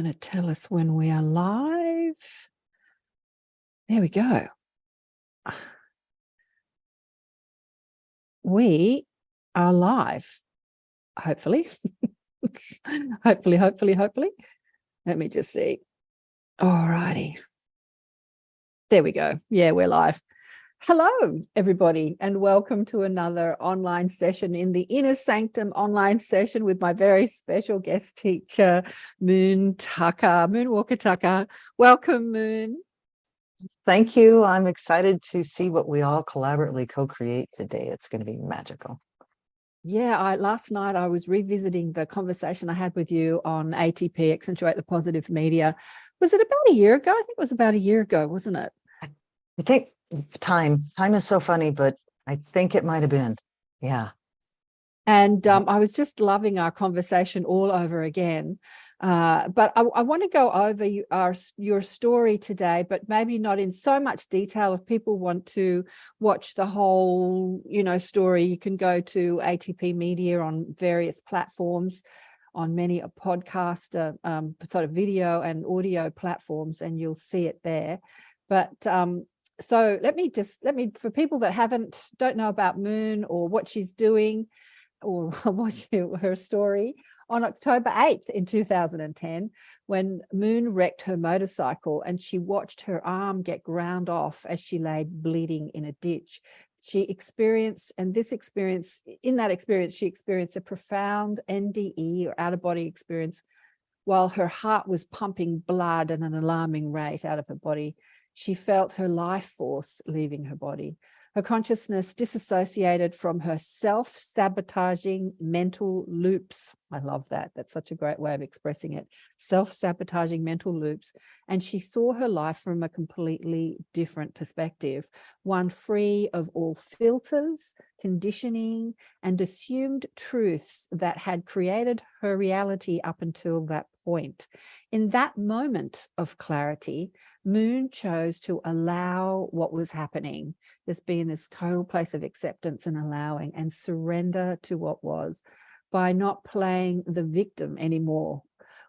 going to tell us when we are live. There we go. We are live, hopefully. hopefully. Let me just see. All righty. There we go. Yeah, we're live. Hello, everybody, and welcome to another online session in the Inner Sanctum online session with my very special guest teacher, Moonwalker Tucker. Welcome, Moon. Thank you. I'm excited to see what we all collaboratively co-create today. It's going to be magical. Yeah, last night I was revisiting the conversation I had with you on ATP, Accentuate the Positive Media. Was it about a year ago? I think it was about a year ago, wasn't it? I think time is so funny, but I think it might have been. Yeah. And I was just loving our conversation all over again. But I want to go over your story today, but maybe not in so much detail. If people want to watch the whole, story, you can go to ATP Media on various platforms, on many podcast sort of video and audio platforms, and you'll see it there. But so let me for people that don't know about Moon or what she's doing or watching her story, on October 8th in 2010, when Moon wrecked her motorcycle and she watched her arm get ground off as she lay bleeding in a ditch, she experienced a profound NDE or out-of-body experience while her heart was pumping blood at an alarming rate out of her body. She felt her life force leaving her body. Her consciousness disassociated from her self-sabotaging mental loops. I love that. That's such a great way of expressing it. Self-sabotaging mental loops. And she saw her life from a completely different perspective, one free of all filters, conditioning, and assumed truths that had created her reality up until that point. In that moment of clarity, Moon chose to allow what was happening, just be in this total place of acceptance and allowing and surrender to what was, by not playing the victim anymore,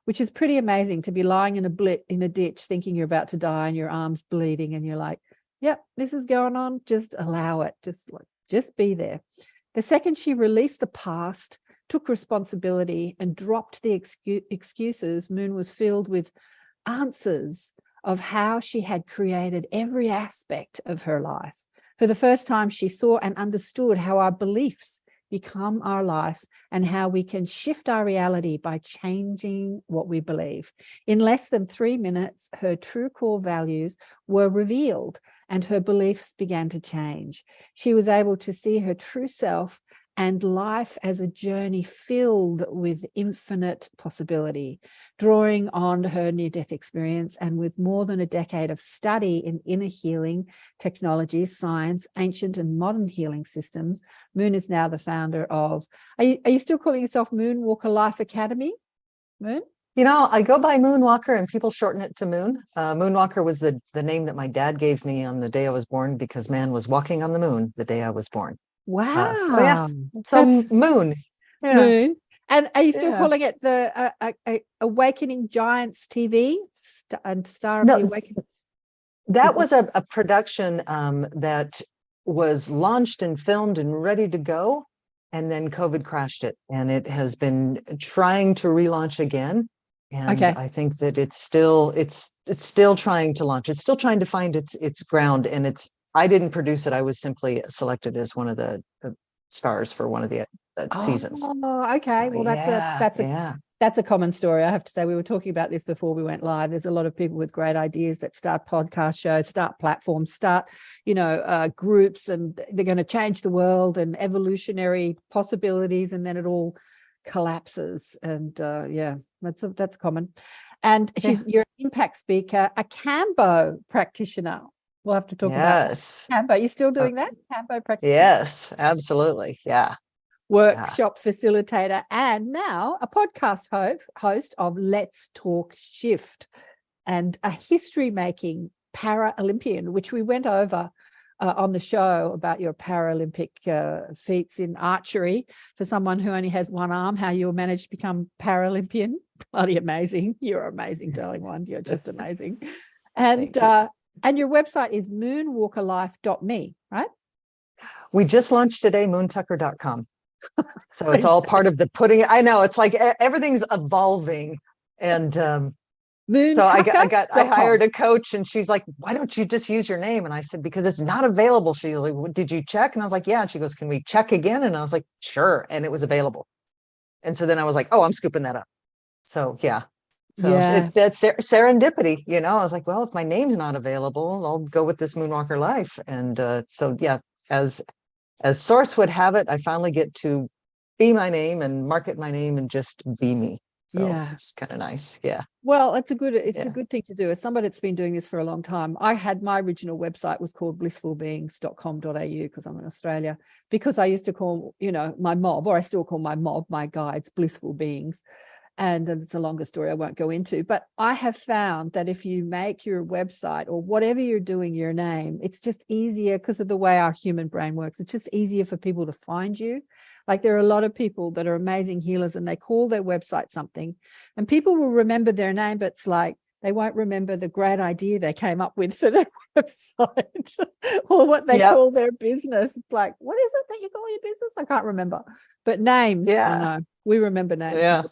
which is pretty amazing to be lying in a ditch thinking you're about to die and your arm's bleeding and you're like, yep, this is going on. Just allow it. Just be there. The second she released the past, took responsibility and dropped the excuses, Moon was filled with answers of how she had created every aspect of her life. For the first time, she saw and understood how our beliefs become our life and how we can shift our reality by changing what we believe. In less than 3 minutes, her true core values were revealed and her beliefs began to change. She was able to see her true self and life as a journey filled with infinite possibility, drawing on her near-death experience and with more than a decade of study in inner healing technologies, science, ancient and modern healing systems. Moon is now the founder of, are you still calling yourself Moonwalker Life Academy, Moon? I go by Moonwalker and people shorten it to Moon. Moonwalker was the name that my dad gave me on the day I was born because man was walking on the moon the day I was born. Wow. So Moon. Yeah. Moon. And are you still calling it the Awakening Giants TV and Star of the Awakening? That was a production that was launched and filmed and ready to go. And then COVID crashed it. And it has been trying to relaunch again. And I think that it's still trying to launch. It's still trying to find its ground. And I didn't produce it. I was simply selected as one of the stars for one of the seasons. Oh, okay. So, well, that's a common story. I have to say, we were talking about this before we went live. There's a lot of people with great ideas that start podcast shows, start platforms, start, groups, and they're going to change the world and evolutionary possibilities, and then it all collapses. And that's common. And you're an impact speaker, a Cambo practitioner. We'll have to talk about Cambo. You still doing that? Cambo practitioner? Yes, absolutely. Yeah. Workshop facilitator, and now a podcast host of Let's Talk Shift, and a history-making para-Olympian, which we went over on the show about your Paralympic feats in archery for someone who only has one arm, how you managed to become Paralympian bloody amazing. You're amazing, darling one. You're just amazing. And you. and your website is moonwalkerlife.me, right? We just launched today, moontucker.com. So it's all part of the putting. I know it's like everything's evolving. And so I hired a coach, and she's like, why don't you just use your name? And I said, because it's not available. She's like, did you check? And I was like, yeah. And she goes, can we check again? And I was like, sure. And it was available. And so then I was like, oh, I'm scooping that up. So yeah. So that's serendipity, you know. I was like, well, if my name's not available, I'll go with this Moonwalker Life. And so yeah, as source would have it, I finally get to be my name and market my name and just be me. So it's kind of nice. Yeah. Well, it's a good thing to do. As somebody that's been doing this for a long time, I had my original website was called blissfulbeings.com.au because I'm in Australia, because I used to call, you know, my mob, or I still call my mob, my guides, blissful beings. And it's a longer story I won't go into, but I have found that if you make your website or whatever you're doing your name, it's just easier because of the way our human brain works. It's just easier for people to find you. Like there are a lot of people that are amazing healers and they call their website something and people will remember their name, but it's like they won't remember the great idea they came up with for their website or what they call their business. It's like, what is it that you call your business? I can't remember. But names, I know, we remember names. Yeah.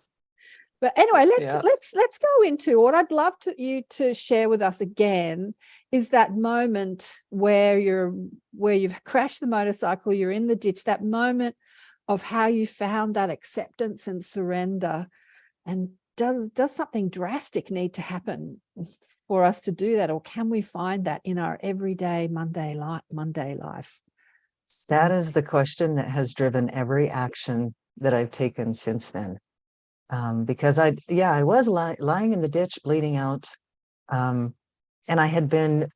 But anyway, let's go into what I'd love you to share with us again is that moment where you've crashed the motorcycle, you're in the ditch, that moment of how you found that acceptance and surrender. And does something drastic need to happen for us to do that, or can we find that in our everyday Monday life? That is the question that has driven every action that I've taken since then. Because I was lying in the ditch, bleeding out. And I had been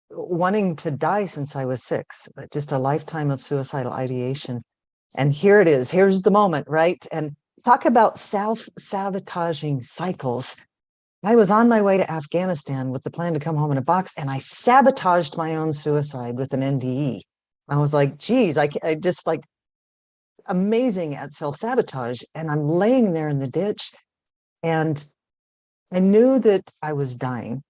wanting to die since I was 6, just a lifetime of suicidal ideation. And here it is. Here's the moment, right? And talk about self-sabotaging cycles. I was on my way to Afghanistan with the plan to come home in a box, and I sabotaged my own suicide with an NDE. I was like, geez, I just like, amazing at self-sabotage. And I'm laying there in the ditch and I knew that I was dying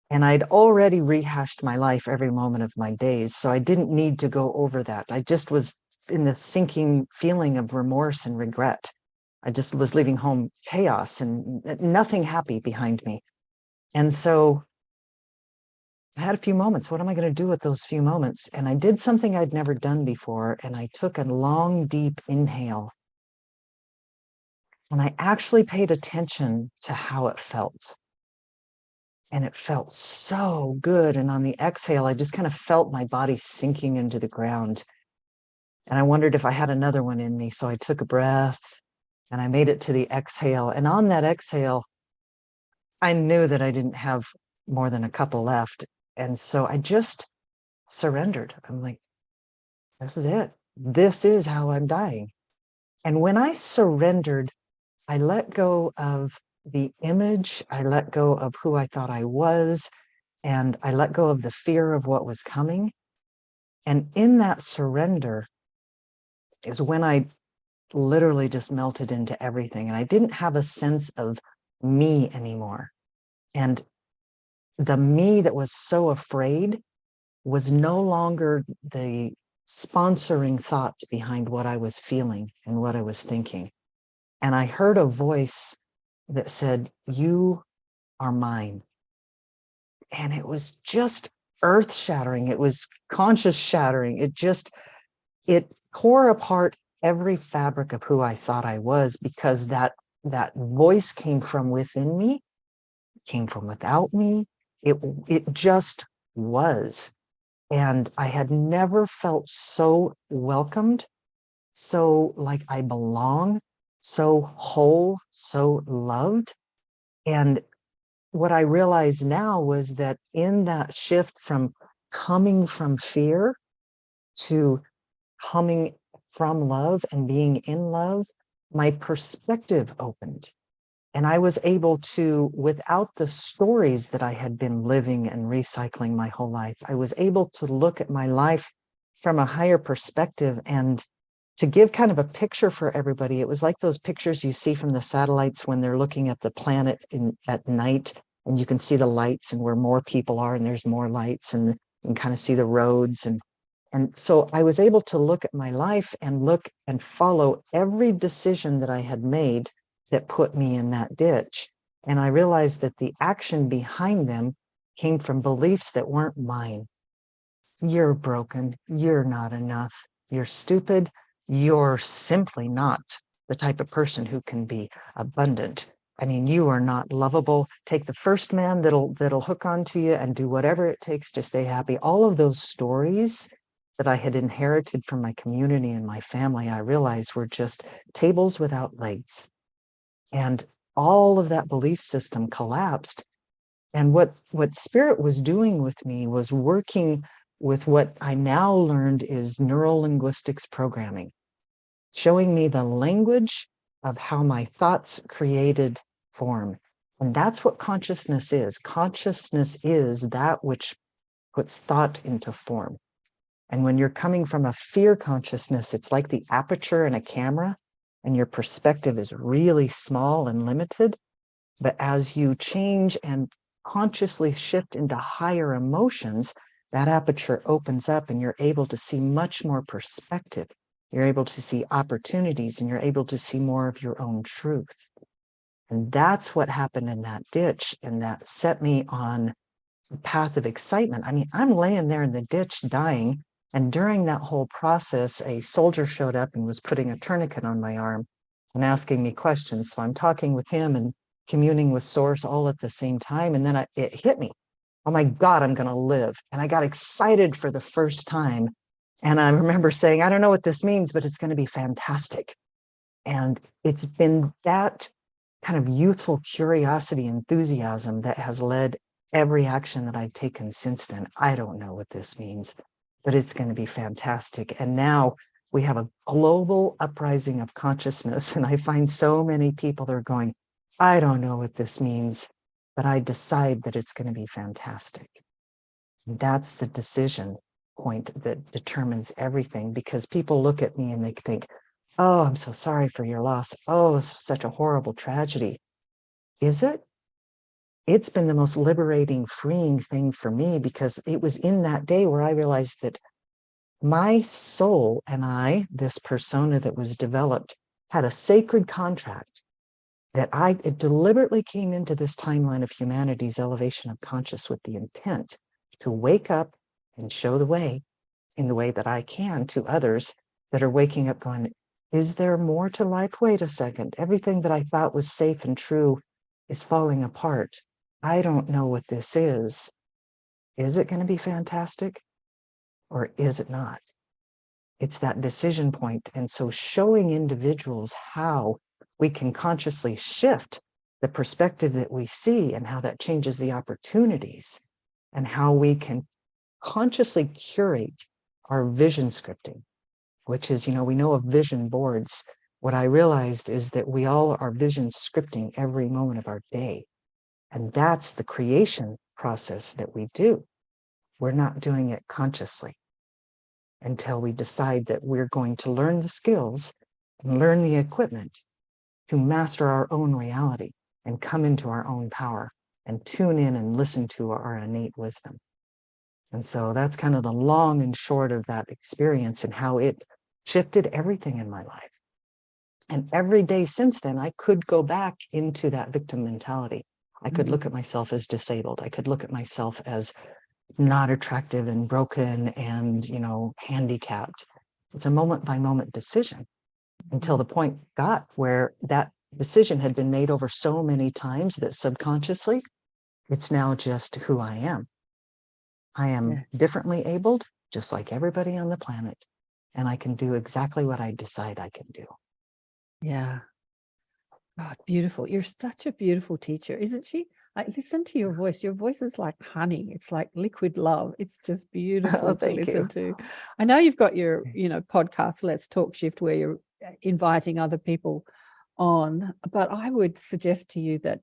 and I'd already rehashed my life every moment of my days. So I didn't need to go over that. I just was in this sinking feeling of remorse and regret. I just was leaving home chaos and nothing happy behind me. And so I had a few moments. What am I going to do with those few moments? And I did something I'd never done before. And I took a long, deep inhale. And I actually paid attention to how it felt. And it felt so good. And on the exhale, I just kind of felt my body sinking into the ground. And I wondered if I had another one in me. So I took a breath and I made it to the exhale. And on that exhale, I knew that I didn't have more than a couple left. And so I just surrendered. I'm like, this is it. This is how I'm dying. And when I surrendered, I let go of the image. I let go of who I thought I was. And I let go of the fear of what was coming. And in that surrender is when I literally just melted into everything. And I didn't have a sense of me anymore. And the me that was so afraid was no longer the sponsoring thought behind what I was feeling and what I was thinking. And I heard a voice that said, "You are mine." And it was just earth shattering. It was conscious shattering. It tore apart every fabric of who I thought I was, because that voice came from within me, came from without me. It just was. And I had never felt so welcomed, so like I belong, so whole, so loved. And what I realized now was that in that shift from coming from fear to coming from love and being in love, my perspective opened. And I was able to, without the stories that I had been living and recycling my whole life, I was able to look at my life from a higher perspective and to give kind of a picture for everybody, it was like those pictures you see from the satellites when they're looking at the planet at night, and you can see the lights and where more people are and there's more lights, and you can kind of see the roads. And so I was able to look at my life and look and follow every decision that I had made that put me in that ditch. And I realized that the action behind them came from beliefs that weren't mine. You're broken. You're not enough. You're stupid. You're simply not the type of person who can be abundant. I mean, you are not lovable. Take the first man that'll hook onto you and do whatever it takes to stay happy. All of those stories that I had inherited from my community and my family, I realized were just tables without legs. And all of that belief system collapsed. And what Spirit was doing with me was working with what I now learned is neuro-linguistics programming, showing me the language of how my thoughts created form. And that's what consciousness is. Consciousness is that which puts thought into form. And when you're coming from a fear consciousness, it's like the aperture in a camera, and your perspective is really small and limited. But as you change and consciously shift into higher emotions, that aperture opens up and you're able to see much more perspective. You're able to see opportunities, and you're able to see more of your own truth. And that's what happened in that ditch. And that set me on a path of excitement. I mean, I'm laying there in the ditch dying. And during that whole process, a soldier showed up and was putting a tourniquet on my arm and asking me questions. So I'm talking with him and communing with Source all at the same time. And then it hit me. Oh my God, I'm going to live. And I got excited for the first time. And I remember saying, I don't know what this means, but it's going to be fantastic. And it's been that kind of youthful curiosity, enthusiasm that has led every action that I've taken since then. I don't know what this means, but it's going to be fantastic. And now we have a global uprising of consciousness. And I find so many people that are going, I don't know what this means, but I decide that it's going to be fantastic. And that's the decision point that determines everything, because people look at me and they think, oh, I'm so sorry for your loss. Oh, it's such a horrible tragedy. Is it? It's been the most liberating, freeing thing for me, because it was in that day where I realized that my soul and I, this persona that was developed, had a sacred contract that it deliberately came into this timeline of humanity's elevation of conscious with the intent to wake up and show the way in the way that I can to others that are waking up going, is there more to life? Wait a second. Everything that I thought was safe and true is falling apart. I don't know what this is. Is it going to be fantastic or is it not? It's that decision point. And so showing individuals how we can consciously shift the perspective that we see and how that changes the opportunities, and how we can consciously curate our vision scripting, which is, we know of vision boards. What I realized is that we all are vision scripting every moment of our day. And that's the creation process that we do. We're not doing it consciously until we decide that we're going to learn the skills and learn the equipment to master our own reality and come into our own power and tune in and listen to our innate wisdom. And so that's kind of the long and short of that experience and how it shifted everything in my life. And every day since then, I could go back into that victim mentality. I could look at myself as disabled. I could look at myself as not attractive and broken and, handicapped. It's a moment by moment decision until the point got where that decision had been made over so many times that subconsciously, it's now just who I am. I am differently abled, just like everybody on the planet, and I can do exactly what I decide I can do. Yeah. Oh, beautiful. You're such a beautiful teacher, isn't she? I listen to your voice. Your voice is like honey. It's like liquid love. It's just beautiful to listen to. I know you've got your, podcast, Let's Talk Shift, where you're inviting other people on, but I would suggest to you that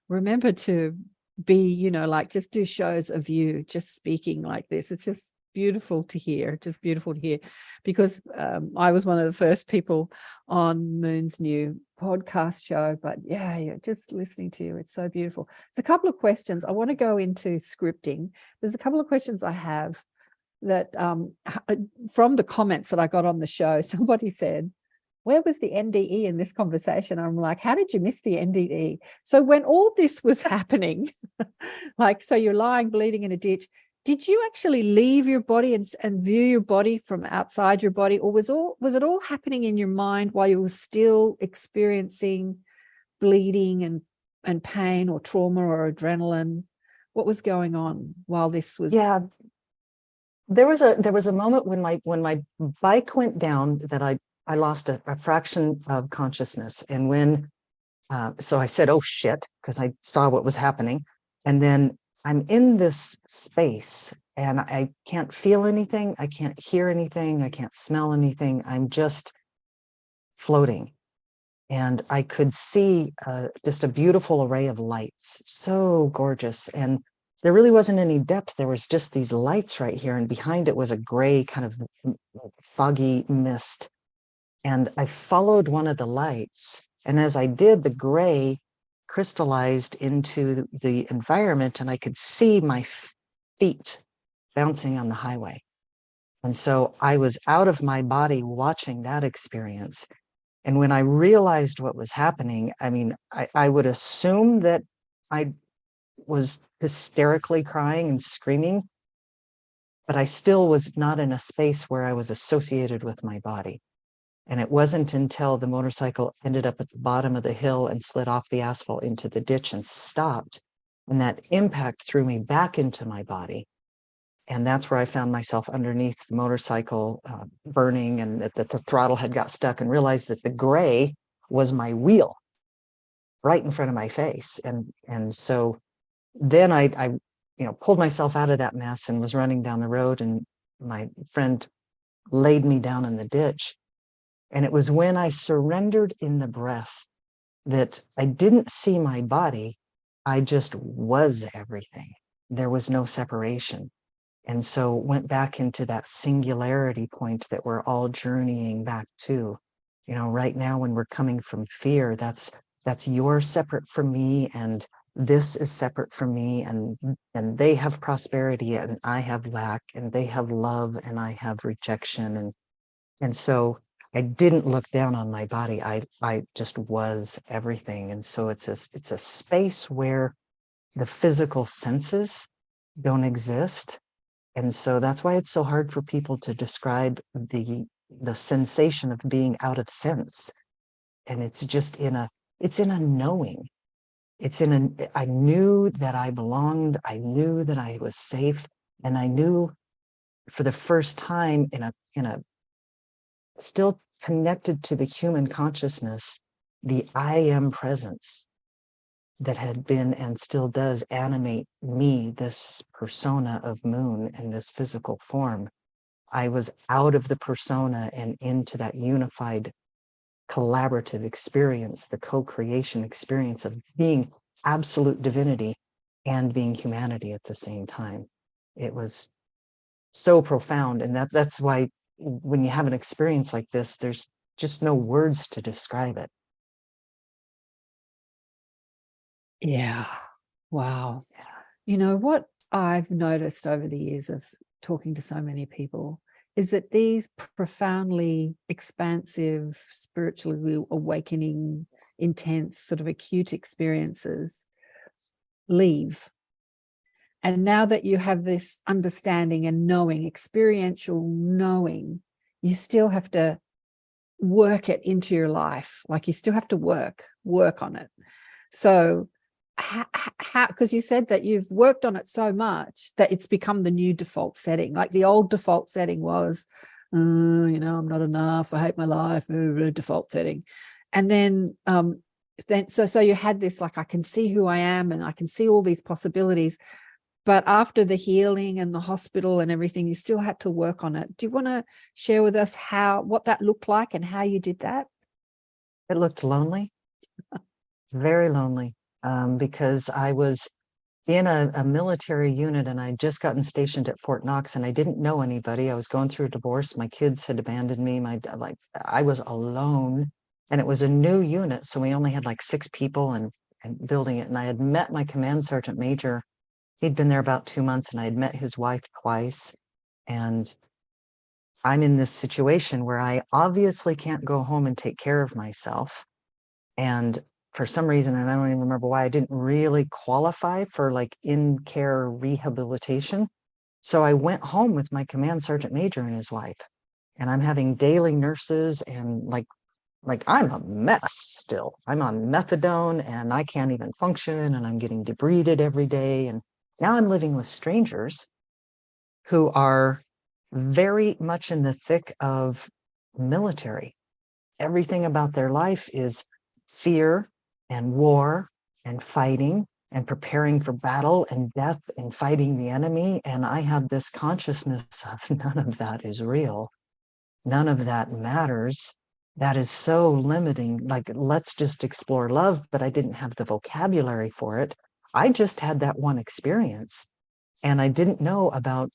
remember to be, just do shows of you just speaking like this. It's just beautiful to hear, just beautiful to hear, because I was one of the first people on Moon's new podcast show. But yeah, just listening to you, it's so beautiful. There's a couple of questions. I want to go into scripting. There's a couple of questions I have that from the comments that I got on the show. Somebody said, where was the NDE in this conversation? I'm like, how did you miss the NDE? So when all this was happening, like, so you're lying bleeding in a ditch, did you actually leave your body and view your body from outside your body, or was it all happening in your mind while you were still experiencing bleeding and pain or trauma or adrenaline? What was going on while this was? Yeah, there was a moment when my bike went down that I lost a fraction of consciousness, and when so I said, "Oh shit," because I saw what was happening, and then I'm in this space and I can't feel anything, I can't hear anything, I can't smell anything. I'm just floating, and I could see just a beautiful array of lights, so gorgeous, and there really wasn't any depth. There was just these lights right here, and behind it was a gray kind of foggy mist. And I followed one of the lights, and as I did, the gray crystallized into the environment, and I could see my feet bouncing on the highway. And so I was out of my body watching that experience. And when I realized what was happening, I mean, I would assume that I was hysterically crying and screaming, but I still was not in a space where I was associated with my body. And it wasn't until the motorcycle ended up at the bottom of the hill and slid off the asphalt into the ditch and stopped, and that impact threw me back into my body. And that's where I found myself underneath the motorcycle, burning, and that the throttle had got stuck, and realized that the gray was my wheel right in front of my face. And so then I pulled myself out of that mess and was running down the road, and my friend laid me down in the ditch. And it was when I surrendered in the breath that I didn't see my body. I just was everything. There was no separation. And so went back into that singularity point that we're all journeying back to. Right now when we're coming from fear, that's you're separate from me, and this is separate from me, and they have prosperity and I have lack, and they have love and I have rejection. And so I didn't look down on my body. I just was everything. And so it's a space where the physical senses don't exist. And so that's why it's so hard for people to describe the sensation of being out of sense. And it's just in a knowing. I knew that I belonged. I knew that I was safe. And I knew for the first time in a still connected to the human consciousness, the I am presence that had been and still does animate me, this persona of Moon in this physical form. I was out of the persona and into that unified collaborative experience, the co-creation experience of being absolute divinity and being humanity at the same time. It was so profound. And that's why when you have an experience like this, there's just no words to describe it. Yeah. Wow. What I've noticed over the years of talking to so many people is that these profoundly expansive, spiritually awakening, intense, sort of acute experiences leave. And now that you have this understanding and knowing, experiential knowing, you still have to work it into your life. Like you still have to work on it. So how, because you said that you've worked on it so much that it's become the new default setting. Like the old default setting was, I'm not enough, I hate my life, default setting. And then so you had this, like, I can see who I am and I can see all these possibilities. But after the healing and the hospital and everything, you still had to work on it. Do you want to share with us what that looked like and how you did that? It looked lonely, very lonely, because I was in a military unit, and I'd just gotten stationed at Fort Knox, and I didn't know anybody. I was going through a divorce. My kids had abandoned me. I was alone, and it was a new unit, so we only had like 6 people and building it. And I had met my command sergeant major. He'd been there about 2 months, and I had met his wife twice. And I'm in this situation where I obviously can't go home and take care of myself. And for some reason, and I don't even remember why, I didn't really qualify for like in-care rehabilitation. So I went home with my command sergeant major and his wife, and I'm having daily nurses, and like I'm a mess still. I'm on methadone and I can't even function, and I'm getting debrided every day. And now I'm living with strangers who are very much in the thick of military. Everything about their life is fear and war and fighting and preparing for battle and death and fighting the enemy. And I have this consciousness of none of that is real. None of that matters. That is so limiting. Like, let's just explore love, but I didn't have the vocabulary for it. I just had that one experience, and I didn't know about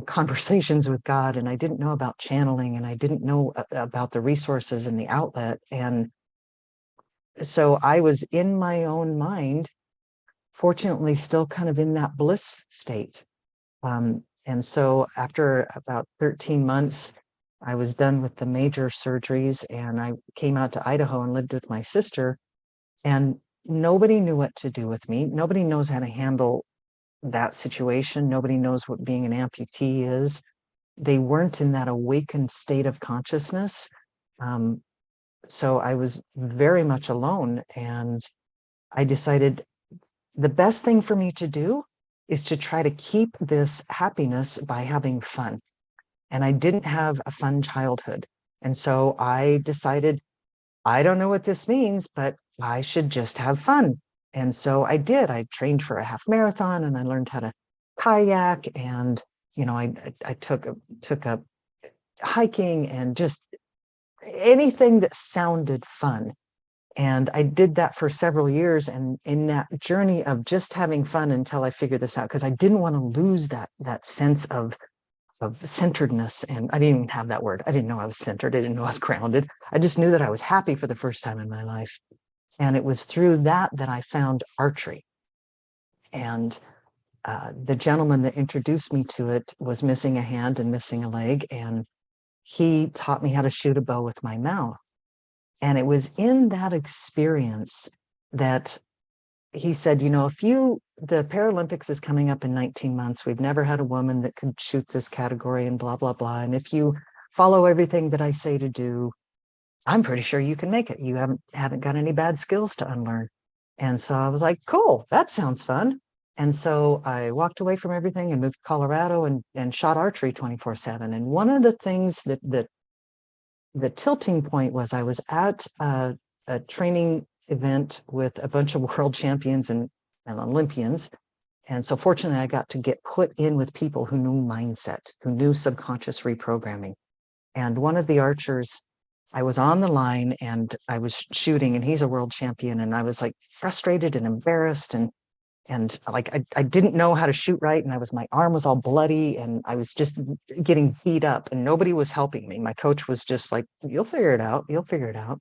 conversations with God, and I didn't know about channeling, and I didn't know about the resources and the outlet. And so I was in my own mind, fortunately, still kind of in that bliss state. And so after about 13 months, I was done with the major surgeries, and I came out to Idaho and lived with my sister, and nobody knew what to do with me. Nobody knows how to handle that situation. Nobody knows what being an amputee is. They weren't in that awakened state of consciousness. So I was very much alone, and I decided the best thing for me to do is to try to keep this happiness by having fun. And I didn't have a fun childhood. And so I decided, I don't know what this means, but I should just have fun. And so I did. I trained for a half marathon, and I learned how to kayak, and I took up hiking, and just anything that sounded fun. And I did that for several years. And in that journey of just having fun until I figured this out, because I didn't want to lose that sense of centeredness. And I didn't even have that word. I didn't know I was centered. I didn't know I was grounded. I just knew that I was happy for the first time in my life. And it was through that I found archery. And the gentleman that introduced me to it was missing a hand and missing a leg. And he taught me how to shoot a bow with my mouth. And it was in that experience that he said, the Paralympics is coming up in 19 months. We've never had a woman that could shoot this category, and blah, blah, blah. And if you follow everything that I say to do, I'm pretty sure you can make it. You haven't got any bad skills to unlearn. And so I was like, cool, that sounds fun. And so I walked away from everything and moved to Colorado and shot archery 24/7. And one of the things that the tilting point was, I was at a training event with a bunch of world champions and Olympians. And so fortunately, I got to get put in with people who knew mindset, who knew subconscious reprogramming. And one of the archers, I was on the line and I was shooting, and he's a world champion. And I was like frustrated and embarrassed, and like I didn't know how to shoot right, and my arm was all bloody, and I was just getting beat up, and nobody was helping me. My coach was just like, you'll figure it out. You'll figure it out.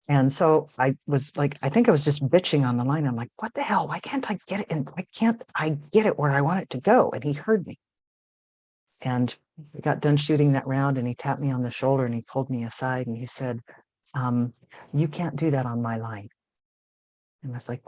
And so I was like, I think I was just bitching on the line. I'm like, what the hell? Why can't I get it? And why can't I get it where I want it to go? And he heard me. And we got done shooting that round, and he tapped me on the shoulder, and he pulled me aside, and he said, you can't do that on my line. And I was like,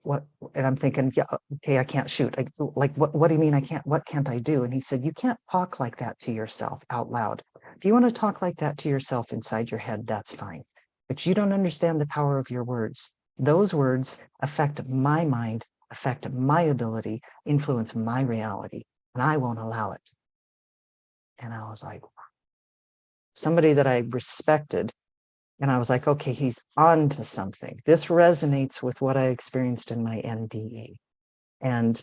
what? And I'm thinking, yeah, okay, I can't shoot. Like, what do you mean I can't? What can't I do? And he said, you can't talk like that to yourself out loud. If you want to talk like that to yourself inside your head, that's fine. But you don't understand the power of your words. Those words affect my mind, affect my ability, influence my reality, and I won't allow it. And I was like, somebody that I respected. And I was like, okay, he's on to something. This resonates with what I experienced in my NDE. And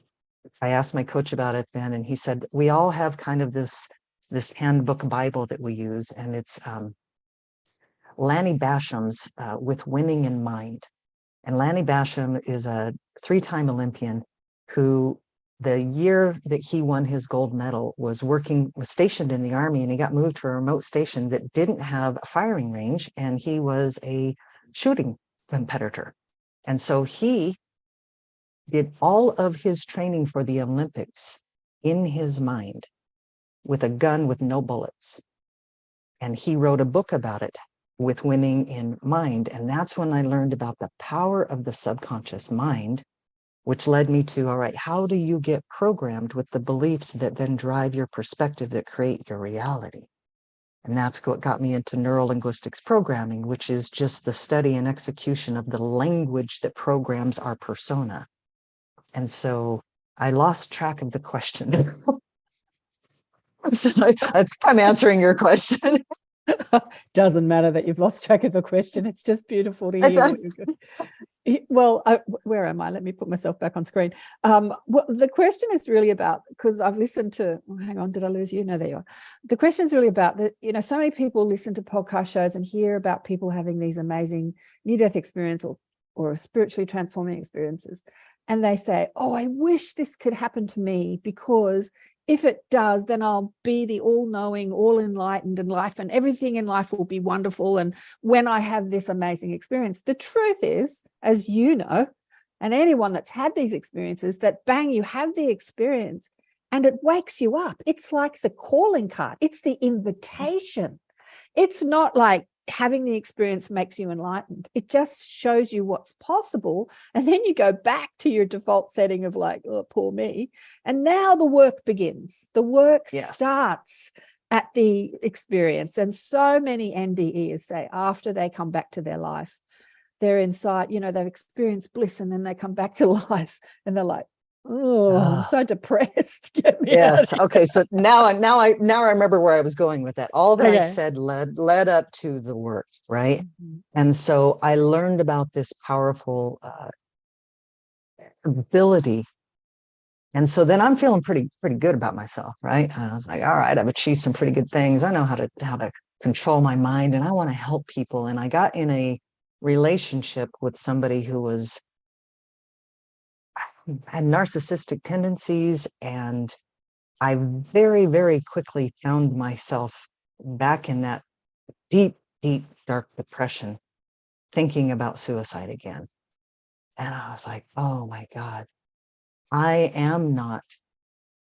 I asked my coach about it then, and he said, we all have kind of this handbook Bible that we use, and it's Lanny Basham's With Winning in Mind. And Lanny Basham is a 3-time Olympian who the year that he won his gold medal was stationed in the Army, and he got moved to a remote station that didn't have a firing range, and he was a shooting competitor. And so he did all of his training for the Olympics in his mind with a gun with no bullets. And he wrote a book about it, With Winning in Mind. And that's when I learned about the power of the subconscious mind, which led me to, all right, how do you get programmed with the beliefs that then drive your perspective that create your reality? And that's what got me into neuro-linguistics programming, which is just the study and execution of the language that programs our persona. And so I lost track of the question. So I think I'm answering your question. Doesn't matter that you've lost track of the question. It's just beautiful to hear what you're going. Well, where am I? Let me put myself back on screen. Well, the question is really about, because I've listened to, hang on, did I lose you? No, there you are. The question is really about that, so many people listen to podcast shows and hear about people having these amazing near-death experience or spiritually transforming experiences. And they say, oh, I wish this could happen to me, because if it does, then I'll be the all-knowing, all-enlightened in life, and everything in life will be wonderful. And when I have this amazing experience, the truth is, as you know, and anyone that's had these experiences, that bang, you have the experience and it wakes you up. It's like the calling card. It's the invitation. It's not like having the experience makes you enlightened. It just shows you what's possible. And then you go back to your default setting of like, oh, poor me. And now the work begins. The work starts at the experience. And so many NDEs say after they come back to their life, they're inside, they've experienced bliss, and then they come back to life and they're like, oh, I'm so depressed. Get me yes. out. Okay. So now I remember where I was going with that. All that I said led up to the work, right? Mm-hmm. And so I learned about this powerful ability. And so then I'm feeling pretty good about myself, right? And I was like, all right, I've achieved some pretty good things. I know how to control my mind, and I want to help people. And I got in a relationship with somebody who had narcissistic tendencies, and I very, very quickly found myself back in that deep, deep, dark depression, thinking about suicide again. And I was like, oh my God, I am not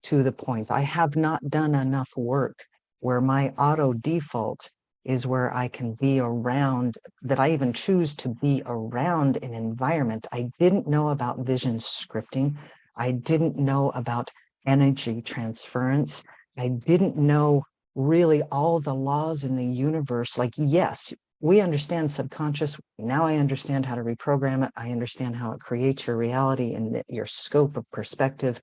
to the point. I have not done enough work where my auto default is where I can be around, that I even choose to be around an environment. I didn't know about vision scripting. I didn't know about energy transference. I didn't know really all the laws in the universe. Like, yes, we understand subconscious. Now I understand how to reprogram it. I understand how it creates your reality and your scope of perspective.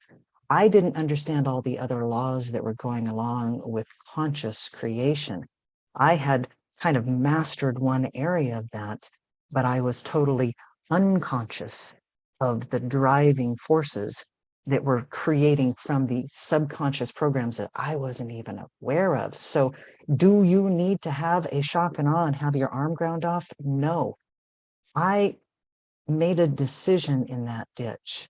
I didn't understand all the other laws that were going along with conscious creation. I had kind of mastered one area of that, but I was totally unconscious of the driving forces that were creating from the subconscious programs that I wasn't even aware of. So do you need to have a shock and awe and have your arm ground off? No. I made a decision in that ditch.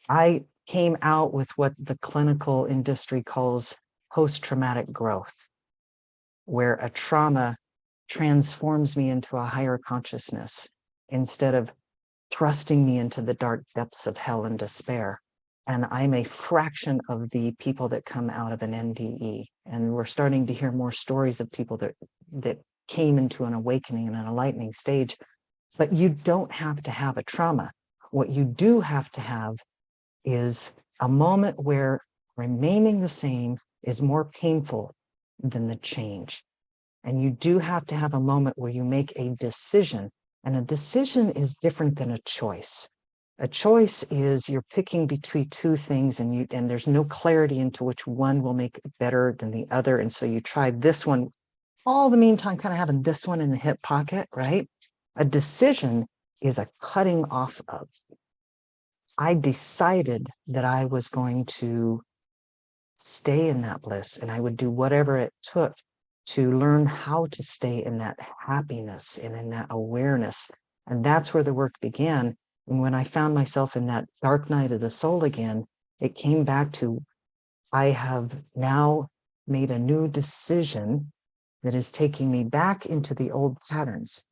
I came out with what the clinical industry calls post-traumatic growth, where a trauma transforms me into a higher consciousness instead of thrusting me into the dark depths of hell and despair. And I'm a fraction of the people that come out of an NDE. And we're starting to hear more stories of people that came into an awakening and an enlightening stage. But you don't have to have a trauma. What you do have to have is a moment where remaining the same is more painful than the change. And you do have to have a moment where you make a decision. And a decision is different than a choice. A choice is you're picking between two things, and there's no clarity into which one will make it better than the other. And so you try this one, all the meantime kind of having this one in the hip pocket, right? A decision is a cutting off of. I decided that I was going to stay in that bliss, and I would do whatever it took to learn how to stay in that happiness and in that awareness. And that's where the work began. And when I found myself in that dark night of the soul again, it came back to, I have now made a new decision that is taking me back into the old patterns.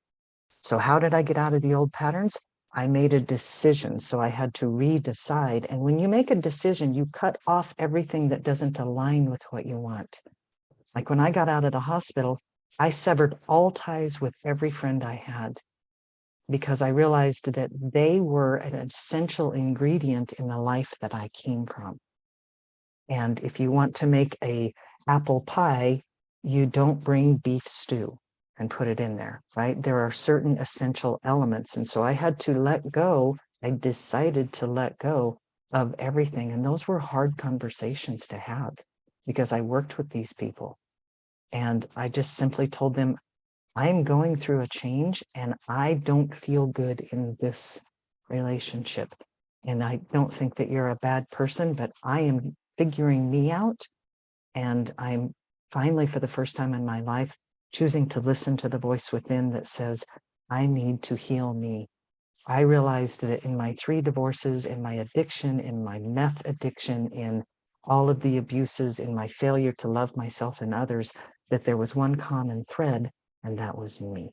So how did I get out of the old patterns? I made a decision. So I had to redecide. And when you make a decision, you cut off everything that doesn't align with what you want. Like when I got out of the hospital, I severed all ties with every friend I had because I realized that they were an essential ingredient in the life that I came from. And if you want to make a apple pie, you don't bring beef stew and put it in there, right? There are certain essential elements. And so I had to let go. I decided to let go of everything. And those were hard conversations to have because I worked with these people. And I just simply told them, I'm going through a change and I don't feel good in this relationship. And I don't think that you're a bad person, but I am figuring me out. And I'm finally, for the first time in my life, choosing to listen to the voice within that says, I need to heal me. I realized that in my 3 divorces, in my addiction, in my meth addiction, in all of the abuses, in my failure to love myself and others, that there was one common thread, and that was me.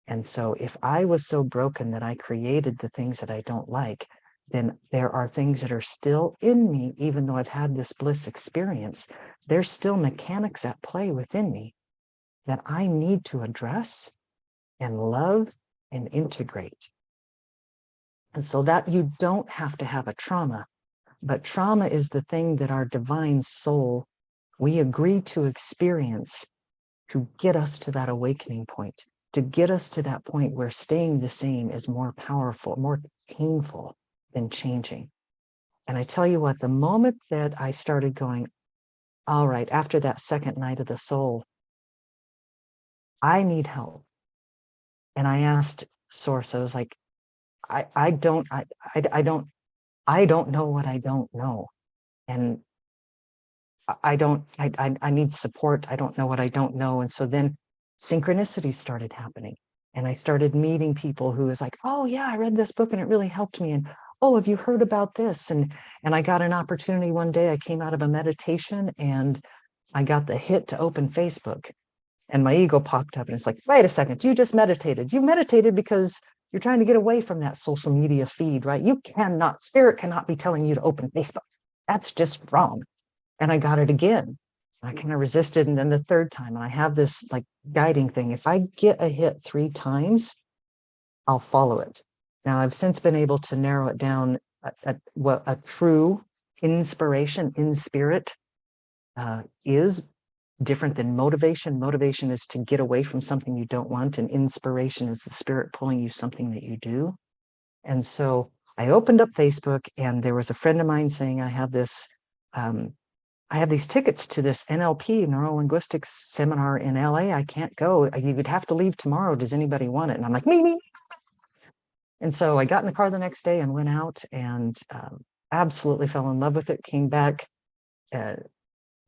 And so if I was so broken that I created the things that I don't like, then there are things that are still in me, even though I've had this bliss experience. There's still mechanics at play within me that I need to address and love and integrate. And so that you don't have to have a trauma, but trauma is the thing that our divine soul, we agree to experience to get us to that awakening point, to get us to that point where staying the same is more powerful, more painful than changing. And I tell you what, the moment that I started going, all right, after that second night of the soul, I need help. And I asked Source, I was like, I don't know what I don't know. And I need support. I don't know what I don't know. And so then synchronicities started happening. And I started meeting people who was like, oh yeah, I read this book and it really helped me. And oh, have you heard about this? And I got an opportunity one day. I came out of a meditation and I got the hit to open Facebook. And my ego popped up and it's like, wait a second, you just meditated. You meditated because you're trying to get away from that social media feed, right? You cannot, spirit cannot be telling you to open Facebook. That's just wrong. And I got it again. I kind of resisted. And then the third time, and I have this like guiding thing. If I get a hit 3 times, I'll follow it. Now I've since been able to narrow it down at what a true inspiration in spirit is different than motivation. Motivation is to get away from something you don't want, and inspiration is the spirit pulling you something that you do. And so I opened up Facebook, and there was a friend of mine saying, I have these tickets to this NLP, neuro linguistics seminar in LA. I can't go. You would have to leave tomorrow. Does anybody want it? And I'm like, me. And so I got in the car the next day and went out and absolutely fell in love with it. Came back,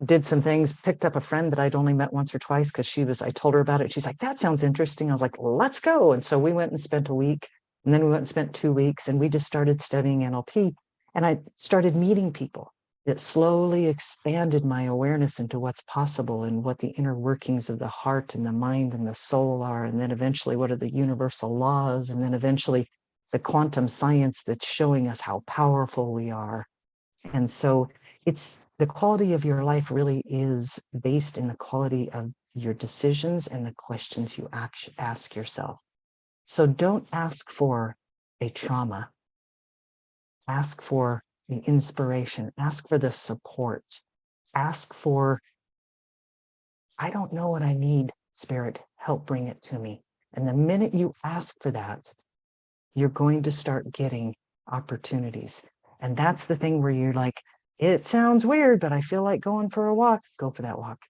did some things, picked up a friend that I'd only met once or twice because I told her about it. She's like, that sounds interesting. I was like, let's go. And so we went and spent a week, and then we went and spent 2 weeks, and we just started studying NLP. And I started meeting people that slowly expanded my awareness into what's possible and what the inner workings of the heart and the mind and the soul are. And then eventually, what are the universal laws? And then eventually the quantum science that's showing us how powerful we are. And so it's the quality of your life really is based in the quality of your decisions and the questions you ask yourself. So don't ask for a trauma. Ask for the inspiration. Ask for the support. Ask for, I don't know what I need, Spirit, help bring it to me. And the minute you ask for that, you're going to start getting opportunities. And that's the thing where you're like, it sounds weird, but I feel like going for a walk. Go for that walk.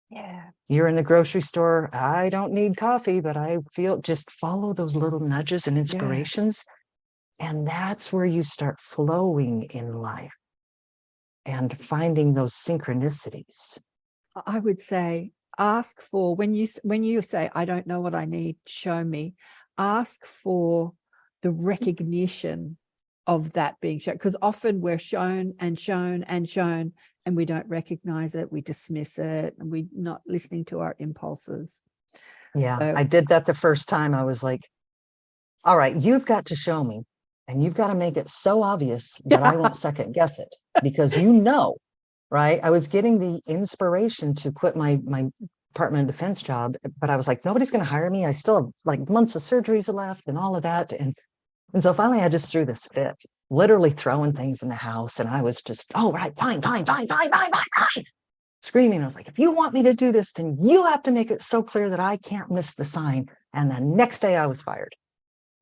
Yeah. You're in the grocery store. I don't need coffee, but I feel, just follow those little nudges and inspirations. Yeah. And that's where you start flowing in life and finding those synchronicities. I would say ask for, when you say, I don't know what I need, show me, ask for the the recognition of that being shown, because often we're shown and shown and shown, and we don't recognize it, we dismiss it, and we're not listening to our impulses. Yeah, So I did that the first time. I was like, all right, you've got to show me, and you've got to make it so obvious that I won't second guess it, because right? I was getting the inspiration to quit my Department of Defense job, but I was like, nobody's going to hire me. I still have like months of surgeries left and all of that. And so finally I just threw this fit, literally throwing things in the house. And I was just, oh, right, fine, screaming. I was like, if you want me to do this, then you have to make it so clear that I can't miss the sign. And the next day I was fired.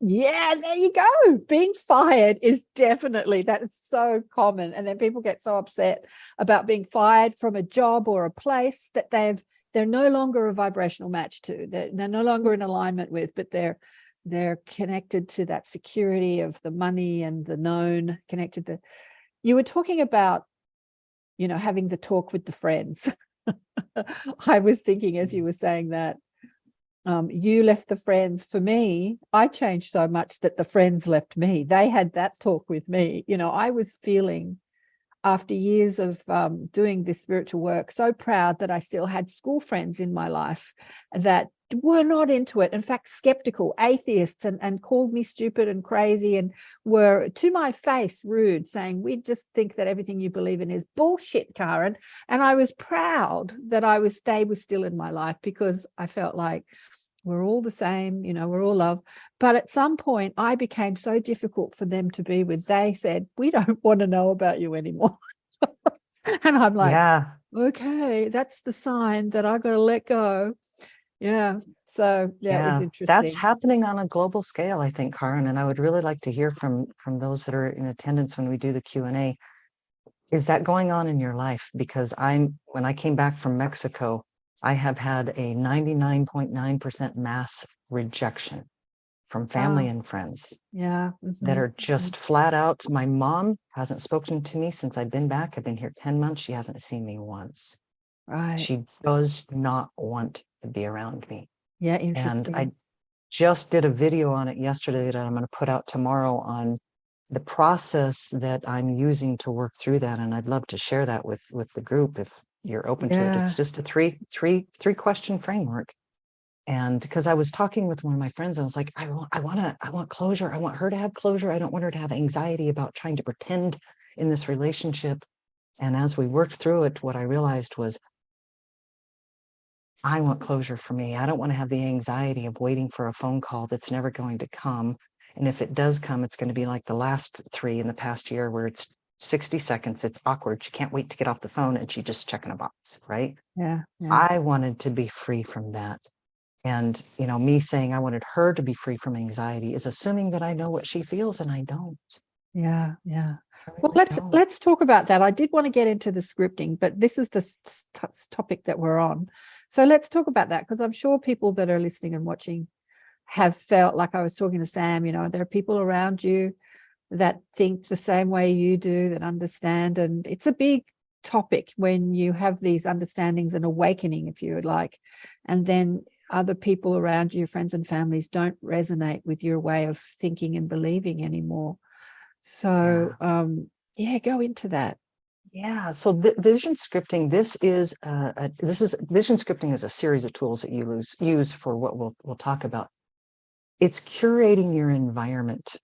yeah, there you go. Being fired is definitely, that's so common. And then people get so upset about being fired from a job or a place that they're no longer a vibrational match to, they're no longer in alignment with, but they're connected to that security of the money and the known, connected to. You were talking about, having the talk with the friends. I was thinking as you were saying that, you left the friends. For me, I changed so much that the friends left me. They had that talk with me. I was feeling, after years of doing this spiritual work, so proud that I still had school friends in my life that were not into it. In fact, skeptical, atheists, and called me stupid and crazy, and were to my face rude, saying, we just think that everything you believe in is bullshit, Karen. And I was proud that they were still in my life, because I felt like we're all the same, we're all love. But at some point I became so difficult for them to be with. They said, we don't want to know about you anymore. And I'm like, Yeah. okay, that's the sign that I got to let go. Yeah. So yeah, it was interesting. That's happening on a global scale, I think, Karen. And I would really like to hear from those that are in attendance when we do the Q&A. Is that going on in your life? Because when I came back from Mexico, I have had a 99.9% mass rejection from family and friends that are just flat out. My mom hasn't spoken to me since I've been back. I've been here 10 months. She hasn't seen me once. Right. She does not want to be around me. Yeah, interesting. And I just did a video on it yesterday that I'm going to put out tomorrow on the process that I'm using to work through that. And I'd love to share that with the group if you're open to it. It's just a three question framework. And because I was talking with one of my friends, I was like, I want closure. I want her to have closure. I don't want her to have anxiety about trying to pretend in this relationship. And as we worked through it, what I realized was, I want closure for me. I don't want to have the anxiety of waiting for a phone call that's never going to come. And if it does come, it's going to be like the last 3 in the past year, where it's 60 seconds. It's awkward. She can't wait to get off the phone, and she just checking a box, right? Yeah. I wanted to be free from that. And, me saying I wanted her to be free from anxiety is assuming that I know what she feels, and I don't. Yeah. Well, Really let's talk about that. I did want to get into the scripting, but this is the topic that we're on. So let's talk about that, because I'm sure people that are listening and watching have felt like I was talking to Sam, there are people around you that think the same way you do, that understand. And it's a big topic when you have these understandings and awakening, if you would like, and then other people around you, friends and families, don't resonate with your way of thinking and believing anymore. So go into that. Yeah. So vision scripting, vision scripting is a series of tools that you use for what we'll talk about. It's curating your environment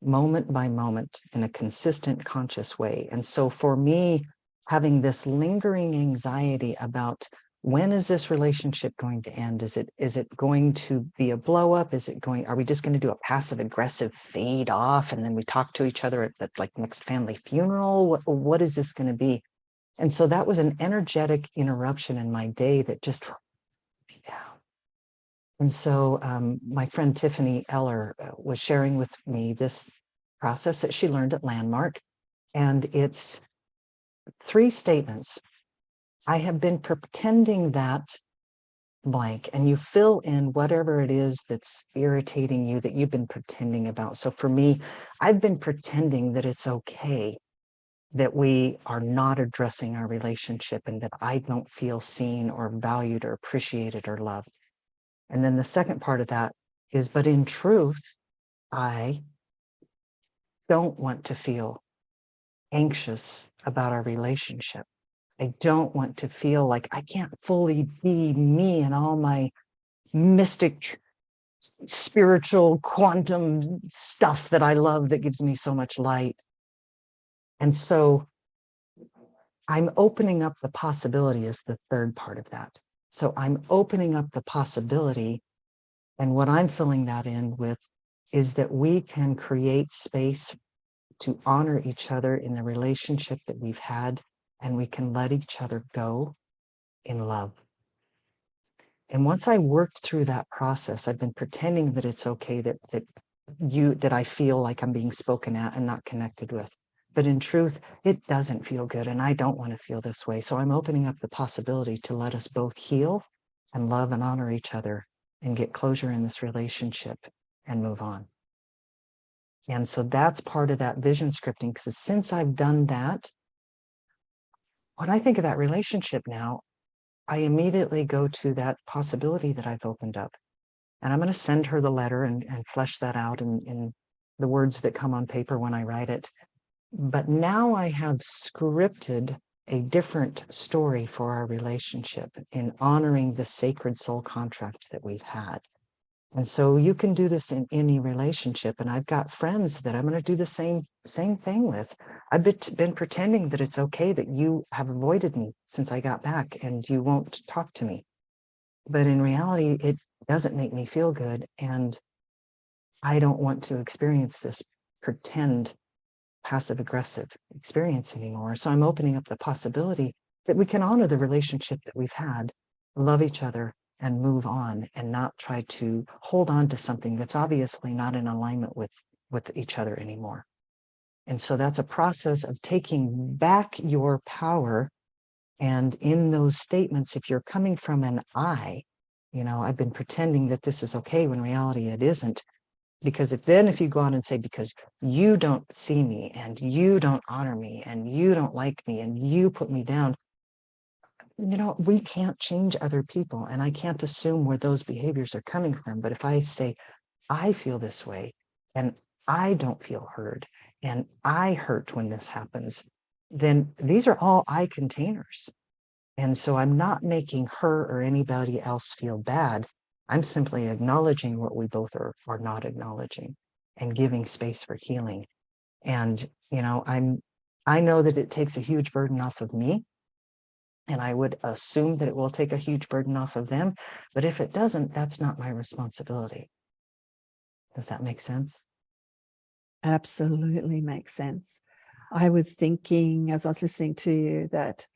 moment by moment in a consistent, conscious way. And so for me, having this lingering anxiety about, when is this relationship going to end? Is it going to be a blow up? Are we just going to do a passive aggressive fade off, and then we talk to each other at like next family funeral? What is this going to be? And so that was an energetic interruption in my day that just, And so my friend Tiffany Eller was sharing with me this process that she learned at Landmark. And it's 3 statements. I have been pretending that blank, and you fill in whatever it is that's irritating you that you've been pretending about. So for me, I've been pretending that it's okay that we are not addressing our relationship, and that I don't feel seen or valued or appreciated or loved. And then the second part of that is, but in truth, I don't want to feel anxious about our relationship. I don't want to feel like I can't fully be me and all my mystic, spiritual, quantum stuff that I love that gives me so much light. And so I'm opening up the possibility is the third part of that. So I'm opening up the possibility, and what I'm filling that in with is that we can create space to honor each other in the relationship that we've had, and we can let each other go in love. And once I worked through that process, I've been pretending that it's okay that I feel like I'm being spoken at and not connected with. But in truth, it doesn't feel good, and I don't want to feel this way. So I'm opening up the possibility to let us both heal and love and honor each other and get closure in this relationship and move on. And so that's part of that vision scripting, because since I've done that, when I think of that relationship now, I immediately go to that possibility that I've opened up. And I'm going to send her the letter and flesh that out in the words that come on paper when I write it. But now I have scripted a different story for our relationship in honoring the sacred soul contract that we've had. And so you can do this in any relationship. And I've got friends that I'm going to do the same thing with. I've been pretending that it's okay that you have avoided me since I got back and you won't talk to me. But in reality, it doesn't make me feel good. And I don't want to experience this pretend passive aggressive experience anymore. So I'm opening up the possibility that we can honor the relationship that we've had, love each other, and move on, and not try to hold on to something that's obviously not in alignment with each other anymore. And so that's a process of taking back your power. And in those statements, if you're coming from an I, I've been pretending that this is okay when reality it isn't. Because if you go on and say, because you don't see me and you don't honor me and you don't like me and you put me down, we can't change other people, and I can't assume where those behaviors are coming from. But if I say, I feel this way and I don't feel heard and I hurt when this happens, then these are all I containers. And so I'm not making her or anybody else feel bad. I'm simply acknowledging what we both are not acknowledging and giving space for healing. And, I know that it takes a huge burden off of me. And I would assume that it will take a huge burden off of them. But if it doesn't, that's not my responsibility. Does that make sense? Absolutely makes sense. I was thinking as I was listening to you that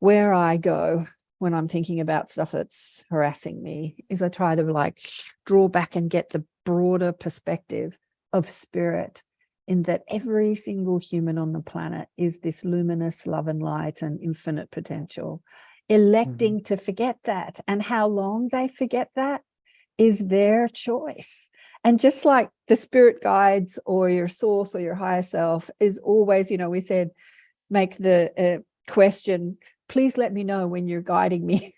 where I go when I'm thinking about stuff that's harassing me is I try to draw back and get the broader perspective of spirit, in that every single human on the planet is this luminous love and light and infinite potential. Electing to forget that, and how long they forget that is their choice. And just like the spirit guides or your source or your higher self is always, we said, make the question, please let me know when you're guiding me.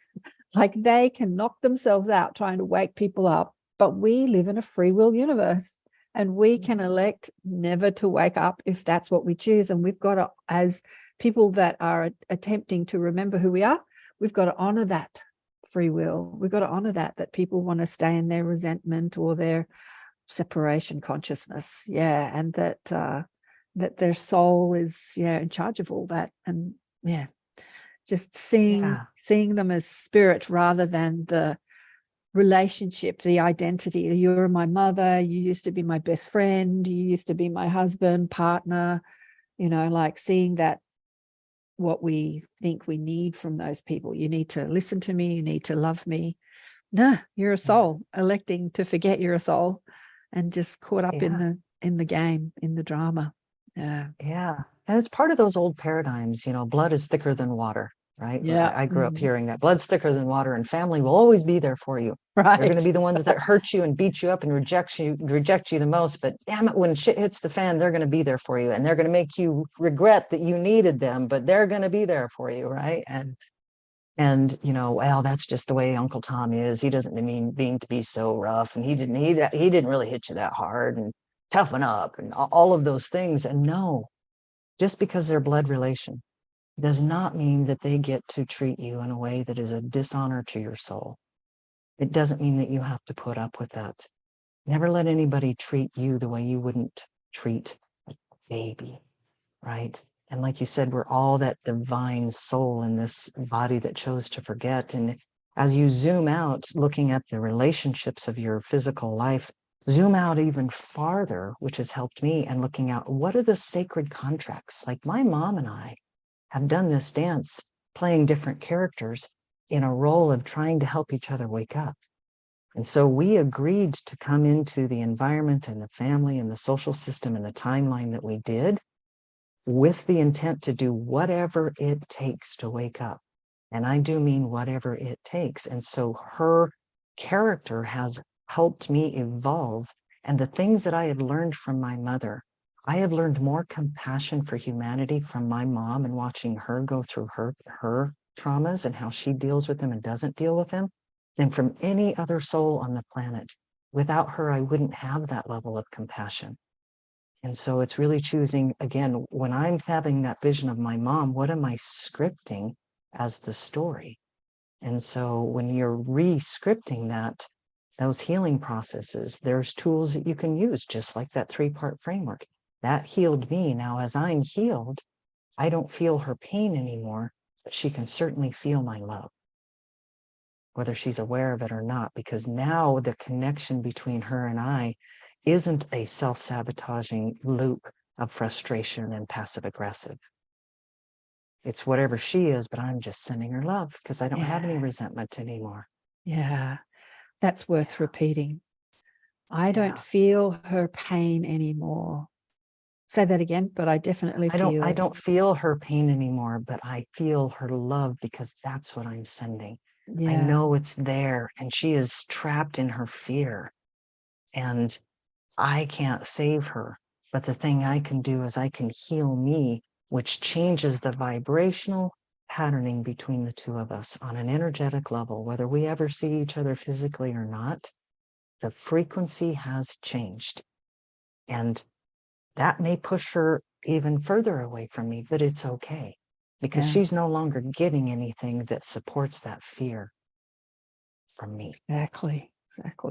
They can knock themselves out trying to wake people up, but we live in a free will universe, and we can elect never to wake up if that's what we choose. And we've got to, as people that are attempting to remember who we are, we've got to honor that free will. We've got to honor that people want to stay in their resentment or their separation consciousness. Yeah. And that their soul is in charge of all that. And just seeing them as spirit rather than the relationship, the identity. You're my mother, you used to be my best friend, you used to be my husband, partner, seeing that what we think we need from those people. You need to listen to me, you need to love me. No, you're a soul, electing to forget you're a soul and just caught up in the game, in the drama. Yeah. And it's part of those old paradigms, blood is thicker than water, right? Yeah. I grew up hearing that blood's thicker than water, and family will always be there for you. Right. They're going to be the ones that hurt you and beat you up and reject you the most. But damn it, when shit hits the fan, they're going to be there for you, and they're going to make you regret that you needed them, but they're going to be there for you, right? And well, that's just the way Uncle Tom is. He doesn't mean to be so rough, and he didn't really hit you that hard. And toughen up and all of those things. And no, just because they're blood relation does not mean that they get to treat you in a way that is a dishonor to your soul. It doesn't mean that you have to put up with that. Never let anybody treat you the way you wouldn't treat a baby, right? And like you said, we're all that divine soul in this body that chose to forget. And as you zoom out, looking at the relationships of your physical life, zoom out even farther, which has helped me, and looking out, what are the sacred contracts? Like my mom and I have done this dance, playing different characters in a role of trying to help each other wake up. And so we agreed to come into the environment and the family and the social system and the timeline that we did with the intent to do whatever it takes to wake up. And I do mean whatever it takes. And so her character has helped me evolve. And the things that I had learned from my mother, I have learned more compassion for humanity from my mom and watching her go through her traumas and how she deals with them and doesn't deal with them than from any other soul on the planet. Without her, I wouldn't have that level of compassion. And so it's really choosing, again, when I'm having that vision of my mom, what am I scripting as the story? And so when you're re-scripting that, those healing processes, there's tools that you can use, just like that 3-part framework. That healed me. Now, as I'm healed, I don't feel her pain anymore, but she can certainly feel my love, whether she's aware of it or not, because now the connection between her and I isn't a self-sabotaging loop of frustration and passive aggressive. It's whatever she is, but I'm just sending her love because I don't have any resentment anymore. Yeah, that's worth repeating. I don't feel her pain anymore. Say that again, but I definitely feel. I don't feel her pain anymore, but I feel her love because that's what I'm sending. Yeah. I know it's there and she is trapped in her fear and I can't save her. But the thing I can do is I can heal me, which changes the vibrational patterning between the two of us on an energetic level, whether we ever see each other physically or not. The frequency has changed. And that may push her even further away from me, but it's okay because she's no longer getting anything that supports that fear from me. Exactly.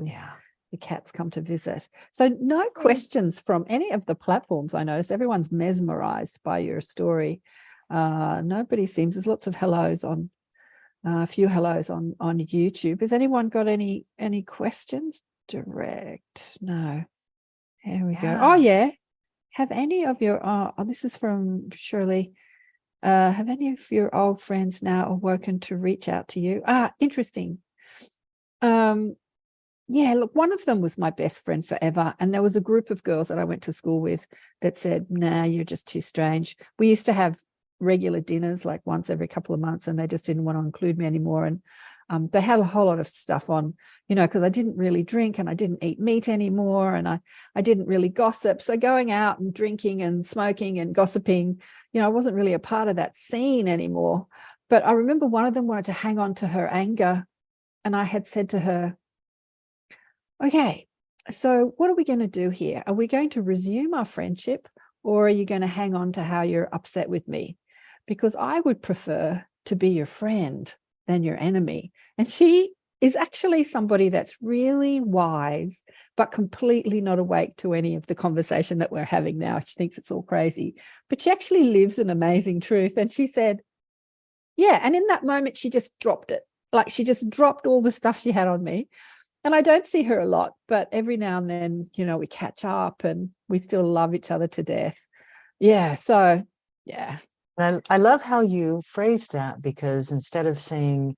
Yeah. The cats come to visit. So no questions from any of the platforms. I notice everyone's mesmerized by your story. Nobody seems, there's lots of hellos on, a few hellos on YouTube. Has anyone got any questions? Direct? No. Here we go. Oh yeah. Have any of your, this is from Shirley. Have any of your old friends now awoken to reach out to you? Interesting. Yeah, look, one of them was my best friend forever. And there was a group of girls that I went to school with that said, nah, you're just too strange. We used to have regular dinners like once every couple of months and they just didn't want to include me anymore. And they had a whole lot of stuff on, you know, because I didn't really drink and I didn't eat meat anymore and I didn't really gossip. So going out and drinking and smoking and gossiping, you know, I wasn't really a part of that scene anymore. But I remember one of them wanted to hang on to her anger. And I had said to her, okay, so what are we going to do here? Are we going to resume our friendship or are you going to hang on to how you're upset with me? Because I would prefer to be your friend than your enemy. And she is actually somebody that's really wise, but completely not awake to any of the conversation that we're having now. She thinks it's all crazy, but she actually lives an amazing truth. And she said, yeah. And in that moment, she just dropped it. Like she just dropped all the stuff she had on me. And I don't see her a lot, but every now and then, you know, we catch up and we still love each other to death. Yeah. So, yeah. And I love how you phrased that because instead of saying,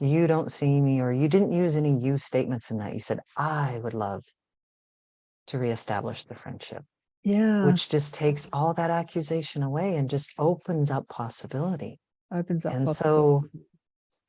you don't see me, or you didn't use any you statements in that, you said, I would love to reestablish the friendship. Yeah. Which just takes all that accusation away and just opens up possibility. Opens up and possibility. So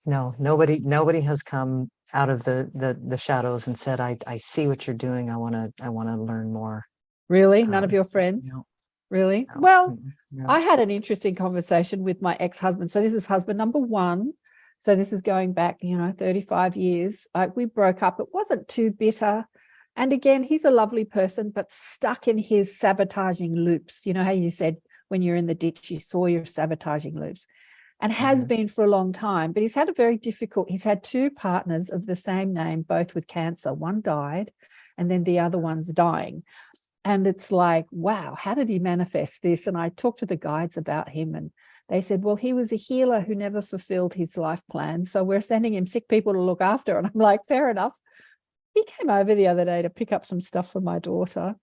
no, nobody has come out of the shadows and said, I see what you're doing. I want to learn more. Really? None of your friends? No, really? no, Well, no. I had an interesting conversation with my ex-husband. So this is husband number 1. So this is going back, you know, 35 years. We broke up. It wasn't too bitter. And again, he's a lovely person, but stuck in his sabotaging loops. You know how you said when you're in the ditch, you saw your sabotaging loops, and has been for a long time. But he's had he's had two partners of the same name, both with cancer. One died, and then the other one's dying. And it's like, wow, how did he manifest this? And I talked to the guides about him, and they said, well, he was a healer who never fulfilled his life plan. So we're sending him sick people to look after. And I'm like, fair enough. He came over the other day to pick up some stuff for my daughter.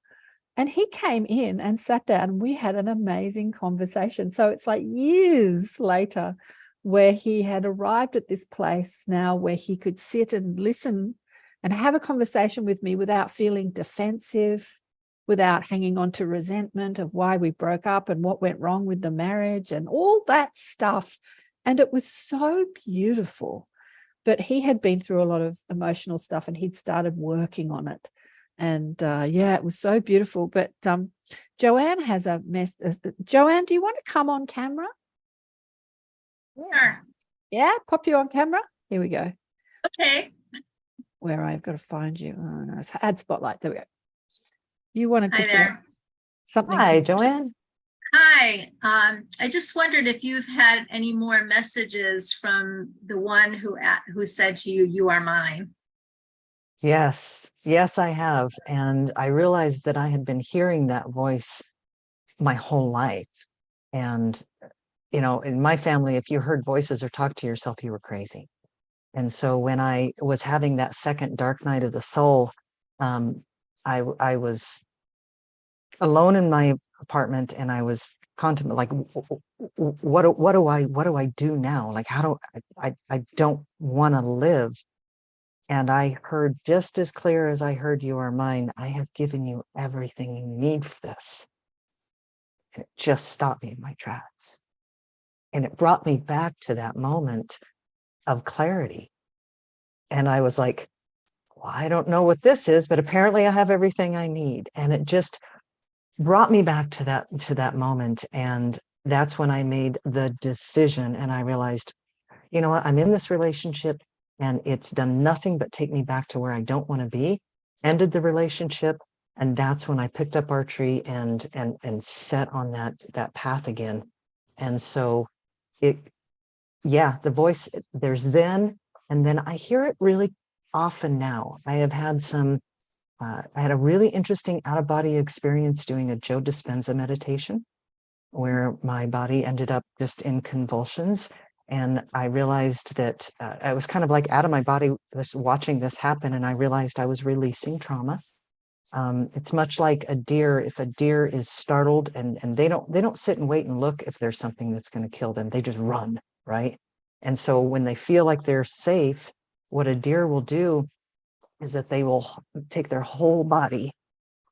And he came in and sat down, and we had an amazing conversation. So it's like years later where he had arrived at this place now where he could sit and listen and have a conversation with me without feeling defensive, without hanging on to resentment of why we broke up and what went wrong with the marriage and all that stuff. And it was so beautiful. But he had been through a lot of emotional stuff, and he'd started working on it. And yeah, it was so beautiful. But Joanne has a mess. Joanne, do you want to come on camera? Sure. Yeah, pop you on camera. Here we go. Okay. Where I've got to find you. Oh no, it's add spotlight. There we go. You wanted to Hi say there. something. Hi, Joanne. Hi. I just wondered if you've had any more messages from the one who said to you, "You are mine." Yes, yes, I have. And I realized that I had been hearing that voice my whole life. And, you know, in my family, if you heard voices or talked to yourself, you were crazy. And so when I was having that second dark night of the soul, I was alone in my apartment, and I was contemplating, like, what do I do now? Like, how do I don't want to live. And I heard just as clear as I heard "You are mine." I have given you everything you need for this. And it just stopped me in my tracks. And it brought me back to that moment of clarity. And I was like, well, I don't know what this is, but apparently I have everything I need. And it just brought me back to that moment. And that's when I made the decision, and I realized, you know what, I'm in this relationship and it's done nothing but take me back to where I don't want to be. Ended the relationship. And that's when I picked up archery and set on that path again. And so the voice, there's then, and then I hear it really often now. I have had I had a really interesting out-of-body experience doing a Joe Dispenza meditation, where my body ended up just in convulsions. And I realized that I was kind of like out of my body just watching this happen. And I realized I was releasing trauma. It's much like a deer. If a deer is startled and they don't sit and wait and look if there's something that's going to kill them, they just run, right? And so when they feel like they're safe, what a deer will do is that they will take their whole body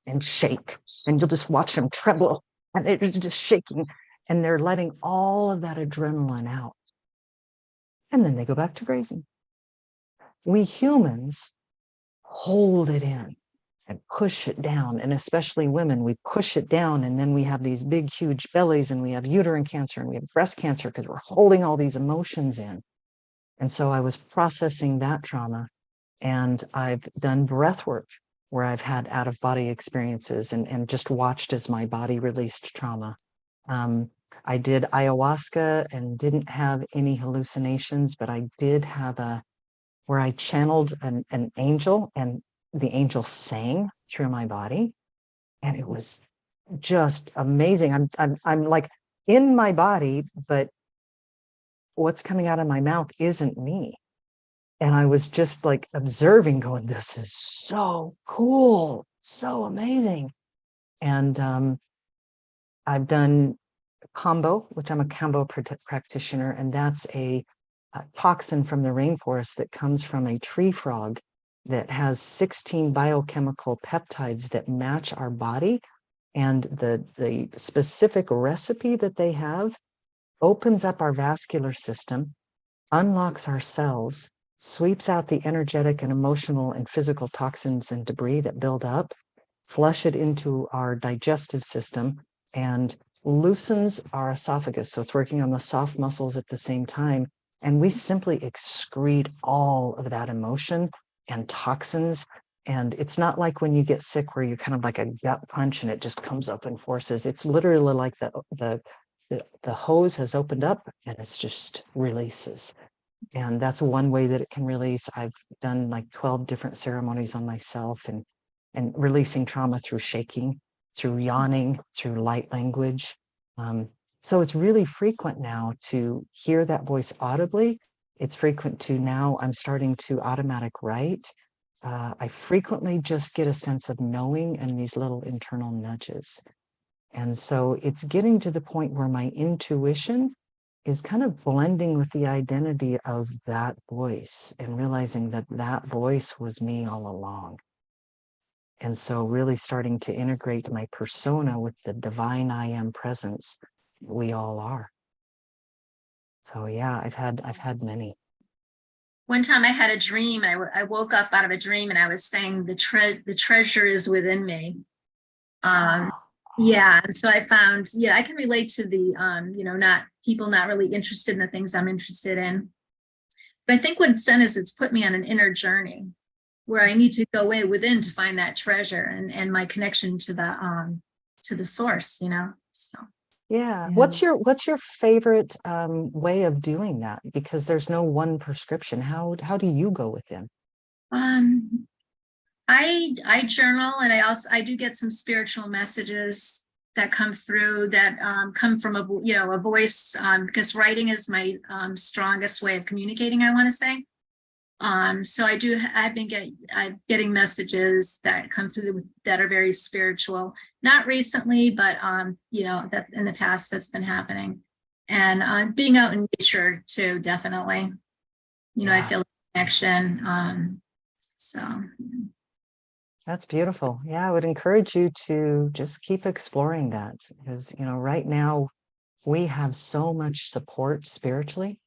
and shake, and you'll just watch them tremble, and they're just shaking, and they're letting all of that adrenaline out. And then they go back to grazing. We humans hold it in and push it down. And especially women, we push it down, and then we have these big, huge bellies, and we have uterine cancer, and we have breast cancer because we're holding all these emotions in. And so I was processing that trauma, and I've done breath work where I've had out-of-body experiences and just watched as my body released trauma. I did ayahuasca and didn't have any hallucinations, but I did have where I channeled an angel, and the angel sang through my body, and it was just amazing. I'm like in my body, but what's coming out of my mouth isn't me. And I was just like observing, going, this is so cool, so amazing. And I've done combo, which I'm a combo practitioner, and that's a toxin from the rainforest that comes from a tree frog that has 16 biochemical peptides that match our body. And the specific recipe that they have opens up our vascular system, unlocks our cells, sweeps out the energetic and emotional and physical toxins and debris that build up, flush it into our digestive system, and loosens our esophagus. So it's working on the soft muscles at the same time. And we simply excrete all of that emotion and toxins And it's not like when you get sick where you kind of like a gut punch and it just comes up in forces. It's literally like the hose has opened up and it's just releases. And that's one way that it can release. I've done like 12 different ceremonies on myself and releasing trauma through shaking, through yawning, through light language. So it's really frequent now to hear that voice audibly. It's frequent to now I'm starting to automatic write. I frequently just get a sense of knowing and these little internal nudges. And so it's getting to the point where my intuition is kind of blending with the identity of that voice and realizing that that voice was me all along. And so really starting to integrate my persona with the divine I am presence we all are. So yeah, I've had many. One time I had a dream. I woke up out of a dream and I was saying the treasure is within me. Yeah. And so I found, yeah, I can relate to the, not really interested in the things I'm interested in. But I think what it's done is it's put me on an inner journey where I need to go away within to find that treasure and my connection to the source, so. Yeah. What's your favorite way of doing that? Because there's no one prescription. How do you go within? I journal, and I do get some spiritual messages that come through that come from a voice, because writing is my strongest way of communicating, I want to say. So I've been getting messages that come through that are very spiritual, not recently, but that in the past that's been happening. And being out in nature too, definitely, I feel a connection. So that's beautiful. Yeah, I would encourage you to just keep exploring that because, right now we have so much support spiritually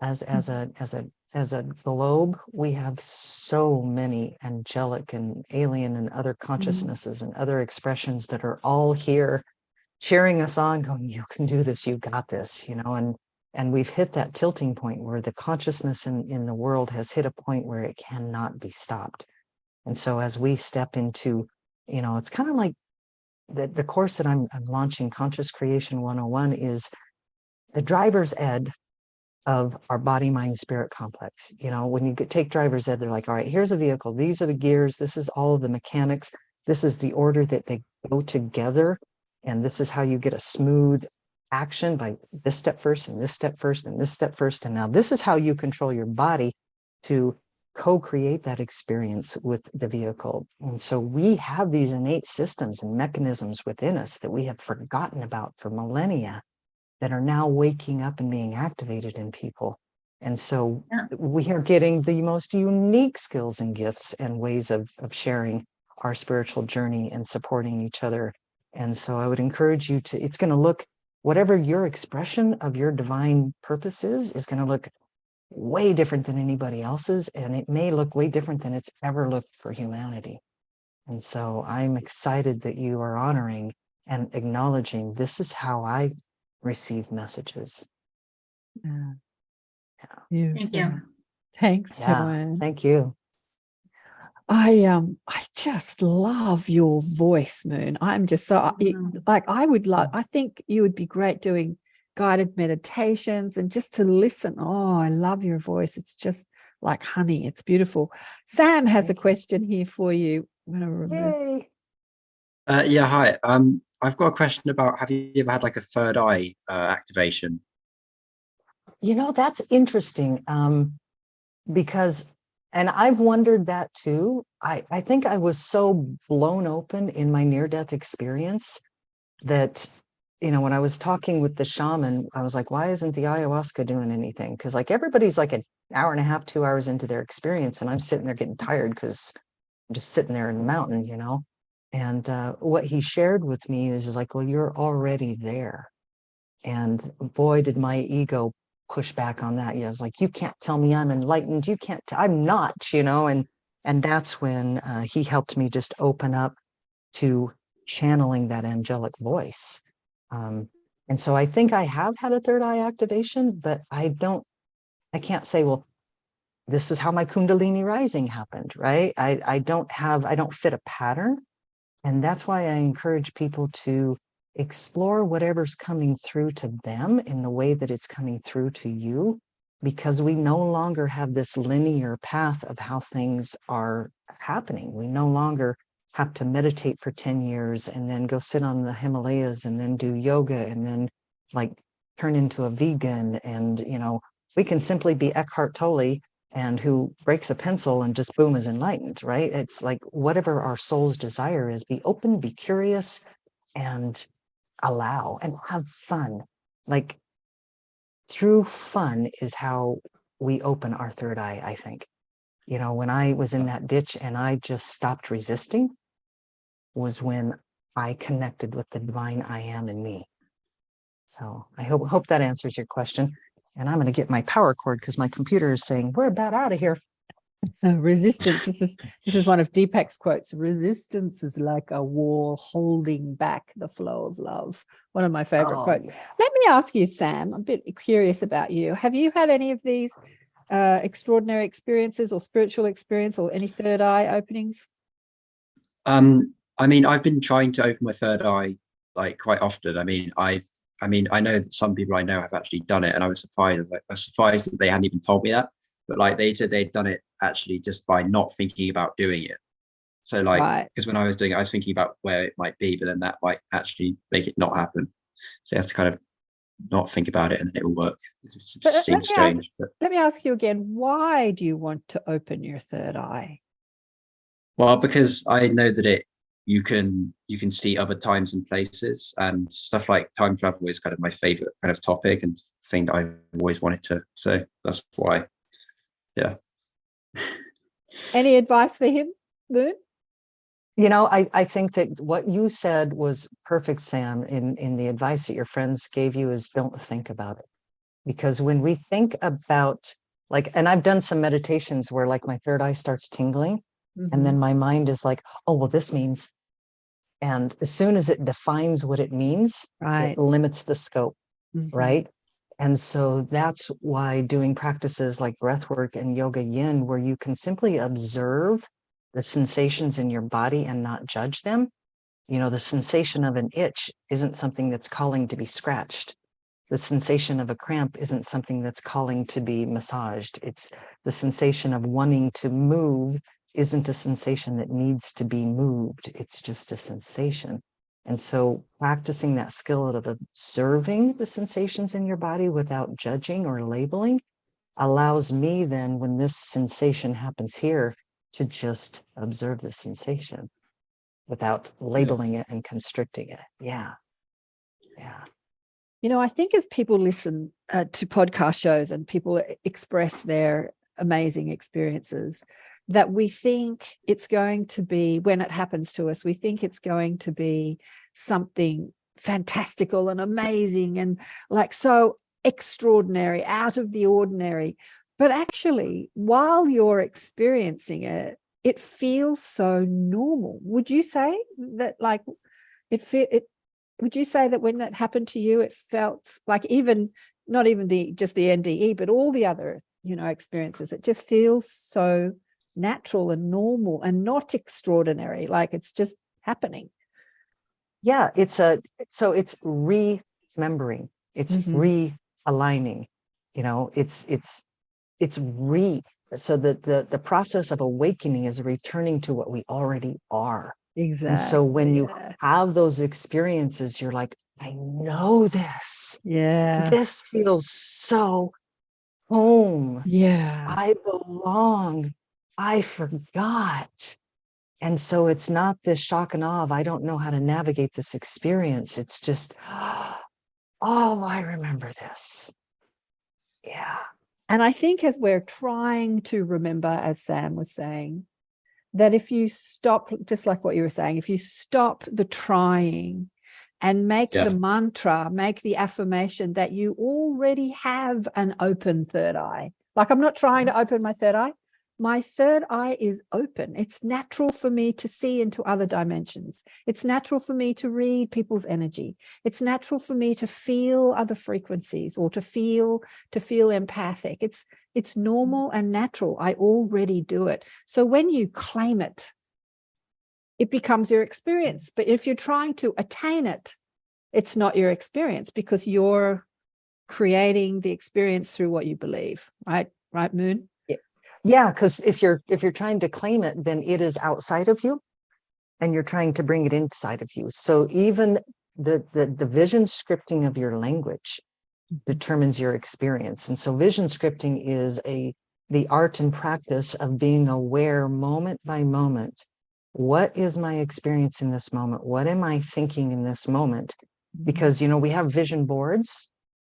as a globe. We have so many angelic and alien and other consciousnesses and other expressions that are all here cheering us on, going, you can do this, you got this, and we've hit that tilting point where the consciousness in the world has hit a point where it cannot be stopped. And so as we step into, it's kind of like the course that I'm launching, Conscious Creation 101, is the driver's ed of our body, mind, spirit complex. When you take driver's ed, they're like, all right, here's a vehicle. These are the gears. This is all of the mechanics. This is the order that they go together. And this is how you get a smooth action by this step first and this step first and this step first. And now this is how you control your body to co-create that experience with the vehicle. And so we have these innate systems and mechanisms within us that we have forgotten about for millennia that are now waking up and being activated in people. And so we are getting the most unique skills and gifts and ways of sharing our spiritual journey and supporting each other. And so I would encourage you to, it's going to look, whatever your expression of your divine purpose is going to look way different than anybody else's, and it may look way different than it's ever looked for humanity. And so I'm excited that you are honoring and acknowledging this is how I receive messages. Thank you. Thanks, Joanne. Thank you. I just love your voice, Moon. I'm just so I think you would be great doing guided meditations and just to listen. Oh, I love your voice. It's just like honey. It's beautiful. Sam has a question here for you. I'm going to remove. Yeah, hi. I've got a question about, have you ever had like a third eye activation? That's interesting because, and I've wondered that too. I think I was so blown open in my near-death experience that, when I was talking with the shaman, I was like, why isn't the ayahuasca doing anything? Because like everybody's like an hour and a half, 2 hours into their experience, and I'm sitting there getting tired because I'm just sitting there in the mountain, And what he shared with me is like, well, you're already there. And boy, did my ego push back on that. I was like, you can't tell me I'm enlightened. You can't, I'm not, and that's when he helped me just open up to channeling that angelic voice. And so I think I have had a third eye activation, but I can't say, well, this is how my Kundalini rising happened, right? I don't fit a pattern. And that's why I encourage people to explore whatever's coming through to them in the way that it's coming through to you, because we no longer have this linear path of how things are happening. We no longer have to meditate for 10 years and then go sit on the Himalayas and then do yoga and then like turn into a vegan. And, you know, we can simply be Eckhart Tolle and who breaks a pencil and just boom is enlightened, right? It's like whatever our soul's desire is, be open, be curious, and allow and have fun. Like through fun is how we open our third eye, I think. You know, when I was in that ditch and I just stopped resisting was when I connected with the divine I am in me. So I hope that answers your question. And I'm going to get my power cord because my computer is saying we're about out of here. Resistance. This is one of Deepak's quotes. Resistance is like a wall holding back the flow of love. One of my favorite quotes. Yeah. Let me ask you, Sam, I'm a bit curious about you. Have you had any of these extraordinary experiences or spiritual experience or any third eye openings? I mean, I've been trying to open my third eye like quite often. I mean, I know that some people I know have actually done it, and I was surprised. I was surprised that they hadn't even told me that. But like they said, they'd done it actually just by not thinking about doing it. So like, because when I was doing it, I was thinking about where it might be, but then that might actually make it not happen. So you have to kind of not think about it, and then it will work. It just seems strange. Let me ask you again. Why do you want to open your third eye? Well, because I know that you can see other times and places, and stuff like time travel is kind of my favorite kind of topic and thing that I've always wanted to. So that's why. Yeah. Any advice for him, Moon? You know, I think that what you said was perfect, Sam, in the advice that your friends gave you is don't think about it. Because when we think about like, and I've done some meditations where like my third eye starts tingling, and then my mind is like, oh, well, this means. And as soon as it defines what it means, it limits the scope, right? And so that's why doing practices like breathwork and yoga yin, where you can simply observe the sensations in your body and not judge them. You know, the sensation of an itch isn't something that's calling to be scratched. The sensation of a cramp isn't something that's calling to be massaged. It's the sensation of wanting to move isn't a sensation that needs to be moved. It's just a sensation. And so practicing that skill of observing the sensations in your body without judging or labeling allows me then, when this sensation happens here, to just observe the sensation without labeling it and constricting it. Yeah. Yeah. You know, I think as people listen to podcast shows and people express their amazing experiences, that we think it's going to be, when it happens to us, we think it's going to be something fantastical and amazing and like so extraordinary, out of the ordinary. But actually, while you're experiencing it, it feels so normal. Would you say that, like, would you say that when that happened to you, it felt like not even just the NDE, but all the other, experiences, it just feels so natural and normal and not extraordinary, like it's just happening? Yeah, it's remembering, it's realigning, so that the process of awakening is returning to what we already are. Exactly. And so when you have those experiences, you're like, I know this. Yeah. This feels so home. Yeah. I belong. I forgot. And so it's not this shock and awe of, I don't know how to navigate this experience. It's just, oh, I remember this. Yeah. And I think as we're trying to remember, as Sam was saying, that if you stop, just like what you were saying, if you stop the trying and make the mantra, make the affirmation that you already have an open third eye. Like, I'm not trying to open my third eye. my third eye is open. It's natural for me to see into other dimensions. It's natural for me to read people's energy. It's natural for me to feel other frequencies, or to feel empathic. It's normal and natural. I already do it. So when you claim it, it becomes your experience. But if you're trying to attain it, it's not your experience, because you're creating the experience through what you believe. Right, Moon? Yeah, because if you're trying to claim it, then it is outside of you, and you're trying to bring it inside of you. So even the vision scripting of your language determines your experience. And so vision scripting is the art and practice of being aware moment by moment. What is my experience in this moment? What am I thinking in this moment? Because, we have vision boards,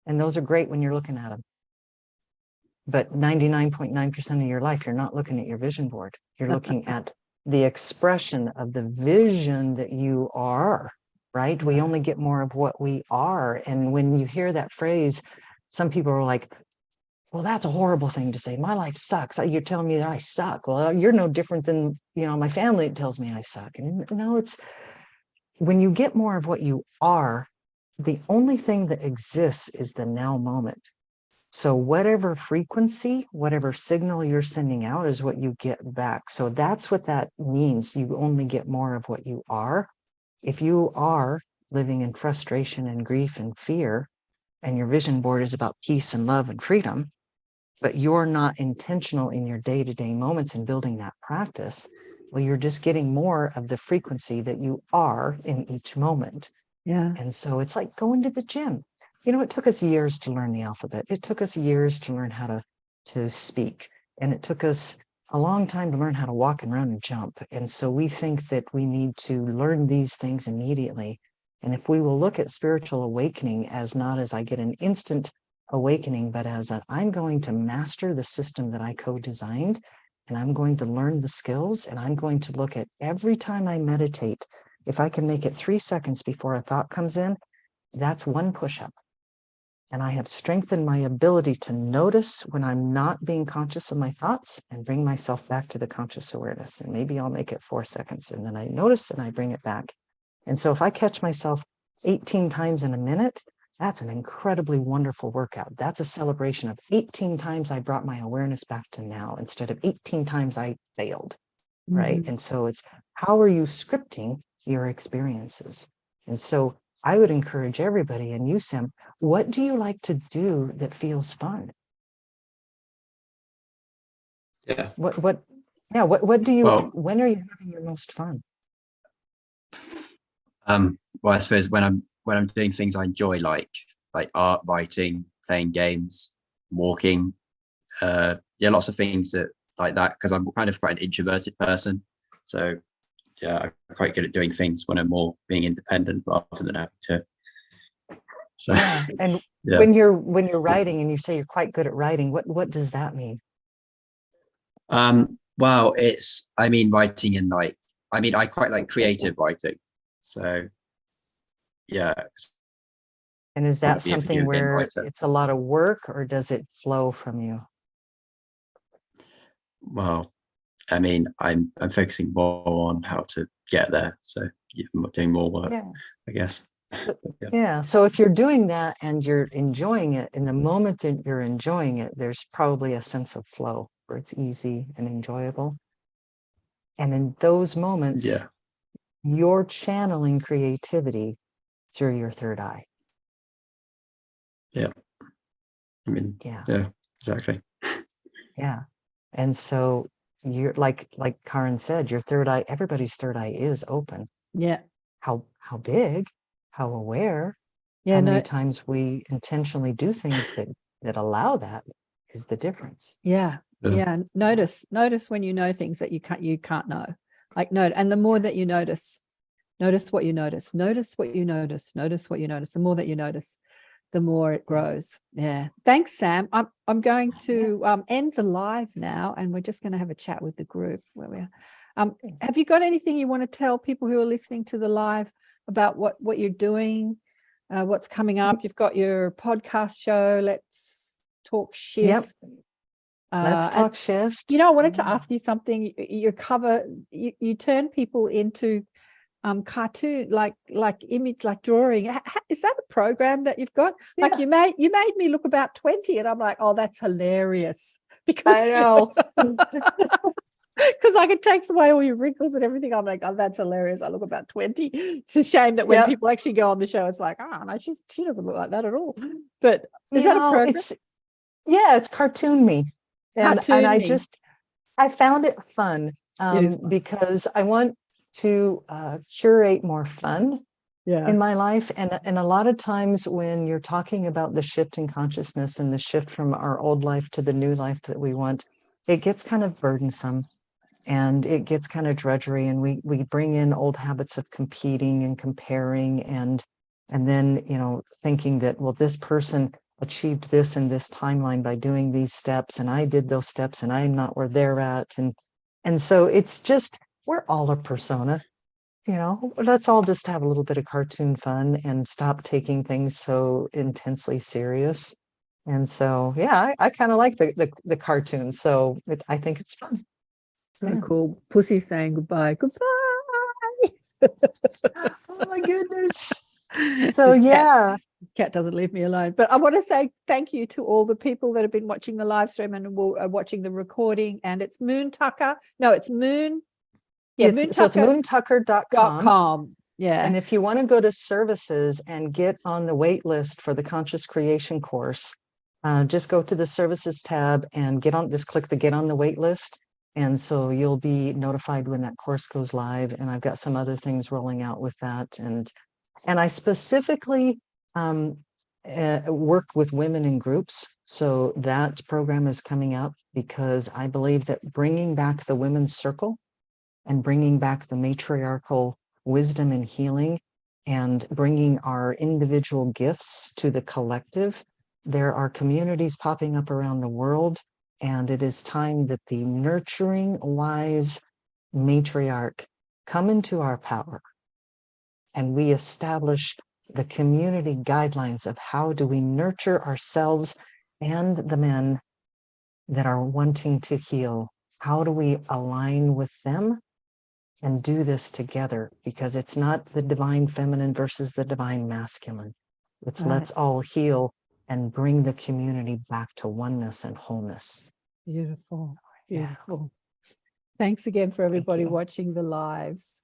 and those are great when you're looking at them. But 99.9% of your life, you're not looking at your vision board. You're looking at the expression of the vision that you are, right? We only get more of what we are. And when you hear that phrase, some people are like, well, that's a horrible thing to say. My life sucks. You're telling me that I suck. Well, you're no different than, my family tells me I suck. And no, it's when you get more of what you are, the only thing that exists is the now moment. So whatever frequency, whatever signal you're sending out is what you get back. So that's what that means. You only get more of what you are. If you are living in frustration and grief and fear, and your vision board is about peace and love and freedom, but you're not intentional in your day-to-day moments in building that practice, well, you're just getting more of the frequency that you are in each moment. Yeah. And so it's like going to the gym. It took us years to learn the alphabet. It took us years to learn how to speak. And it took us a long time to learn how to walk and run and jump. And so we think that we need to learn these things immediately. And if we will look at spiritual awakening as not as I get an instant awakening, but as I'm going to master the system that I co-designed, and I'm going to learn the skills, and I'm going to look at every time I meditate, if I can make it 3 seconds before a thought comes in, that's one push-up. And I have strengthened my ability to notice when I'm not being conscious of my thoughts and bring myself back to the conscious awareness. And maybe I'll make it 4 seconds, and then I notice and I bring it back. And so if I catch myself 18 times in a minute, that's an incredibly wonderful workout. That's a celebration of 18 times I brought my awareness back to now instead of 18 times I failed, right? And so it's how are you scripting your experiences? And so I would encourage everybody, and you, Sam, what do you like to do that feels fun? Yeah. What do you, when are you having your most fun? Well, I suppose when I'm doing things I enjoy, like art, writing, playing games, walking, lots of things that like that, because I'm kind of quite an introverted person. So yeah, I'm quite good at doing things when I'm more being independent rather than having to. So yeah. And yeah. when you're writing and you say you're quite good at writing, what does that mean? Well, writing in I quite like creative writing. So yeah. And is that something where it's a lot of work, or does it flow from you? Well, I'm focusing more on how to get there. So I'm doing more work, I guess. Yeah. So if you're doing that and you're enjoying it, in the moment that you're enjoying it, there's probably a sense of flow where it's easy and enjoyable. And in those moments, you're channeling creativity through your third eye. Yeah. Yeah, exactly. Yeah. And so you're like Karen said, your third eye, everybody's third eye is open. Yeah. How big, how aware, how many times we intentionally do things that allow that is the difference. Yeah. Notice when you know things that you can't know. And the more that you notice what you notice, notice what you notice, notice what you notice. The more that you notice, the more it grows. Yeah. Thanks, Sam. I'm going to end the live now, and we're just going to have a chat with the group where we are. Have you got anything you want to tell people who are listening to the live about what you're doing, what's coming up? You've got your podcast show, Let's Talk Shift. Let's And, talk shift. you know, I wanted to Yeah. ask you something. Your cover, you turn people into cartoon, like image, like drawing. Is that a program that you've got? Like Yeah. you made me look about 20, and I'm like, oh, that's hilarious. Because I know. because like it takes away all your wrinkles and everything. I'm like, oh, that's hilarious. I look about 20. It's a shame that when Yep. people actually go on the show, it's like, oh no, she doesn't look like that at all. But is You that a know, program? it's cartoon me. And Cartoon I me. I found it fun, It is fun. because I want to curate more fun Yeah. in my life. And a lot of times when you're talking about the shift in consciousness and the shift from our old life to the new life that we want, it gets kind of burdensome and it gets kind of drudgery. And we bring in old habits of competing and comparing and then, you know, thinking that, well, this person achieved this in this timeline by doing these steps, and I did those steps and I'm not where they're at. And so it's just, we're all a persona. You know, let's all just have a little bit of cartoon fun and stop taking things so intensely serious. And so, yeah, I kind of like the cartoon. So I think it's fun. So Yeah. cool. Pussy saying goodbye. Goodbye. Oh my goodness. So This yeah, cat doesn't leave me alone. But I want to say thank you to all the people that have been watching the live stream and are watching the recording. And it's Moon Tucker. No, it's Moon. Yeah, so it's moontucker.com. moontucker.com. Yeah. And if you want to go to services and get on the wait list for the conscious creation course, just go to the services tab and just click the get on the wait list. And so you'll be notified when that course goes live. And I've got some other things rolling out with that. And I specifically work with women in groups. So that program is coming up because I believe that bringing back the women's circle and bringing back the matriarchal wisdom and healing and bringing our individual gifts to the collective. There are communities popping up around the world, and it is time that the nurturing, wise matriarch come into our power and we establish the community guidelines of how do we nurture ourselves and the men that are wanting to heal. How do we align with them and do this together? Because it's not the divine feminine versus the divine masculine. It's Right. let's all heal and bring the community back to oneness and wholeness. Beautiful. Yeah. Beautiful. Thanks again for everybody you. watching the lives.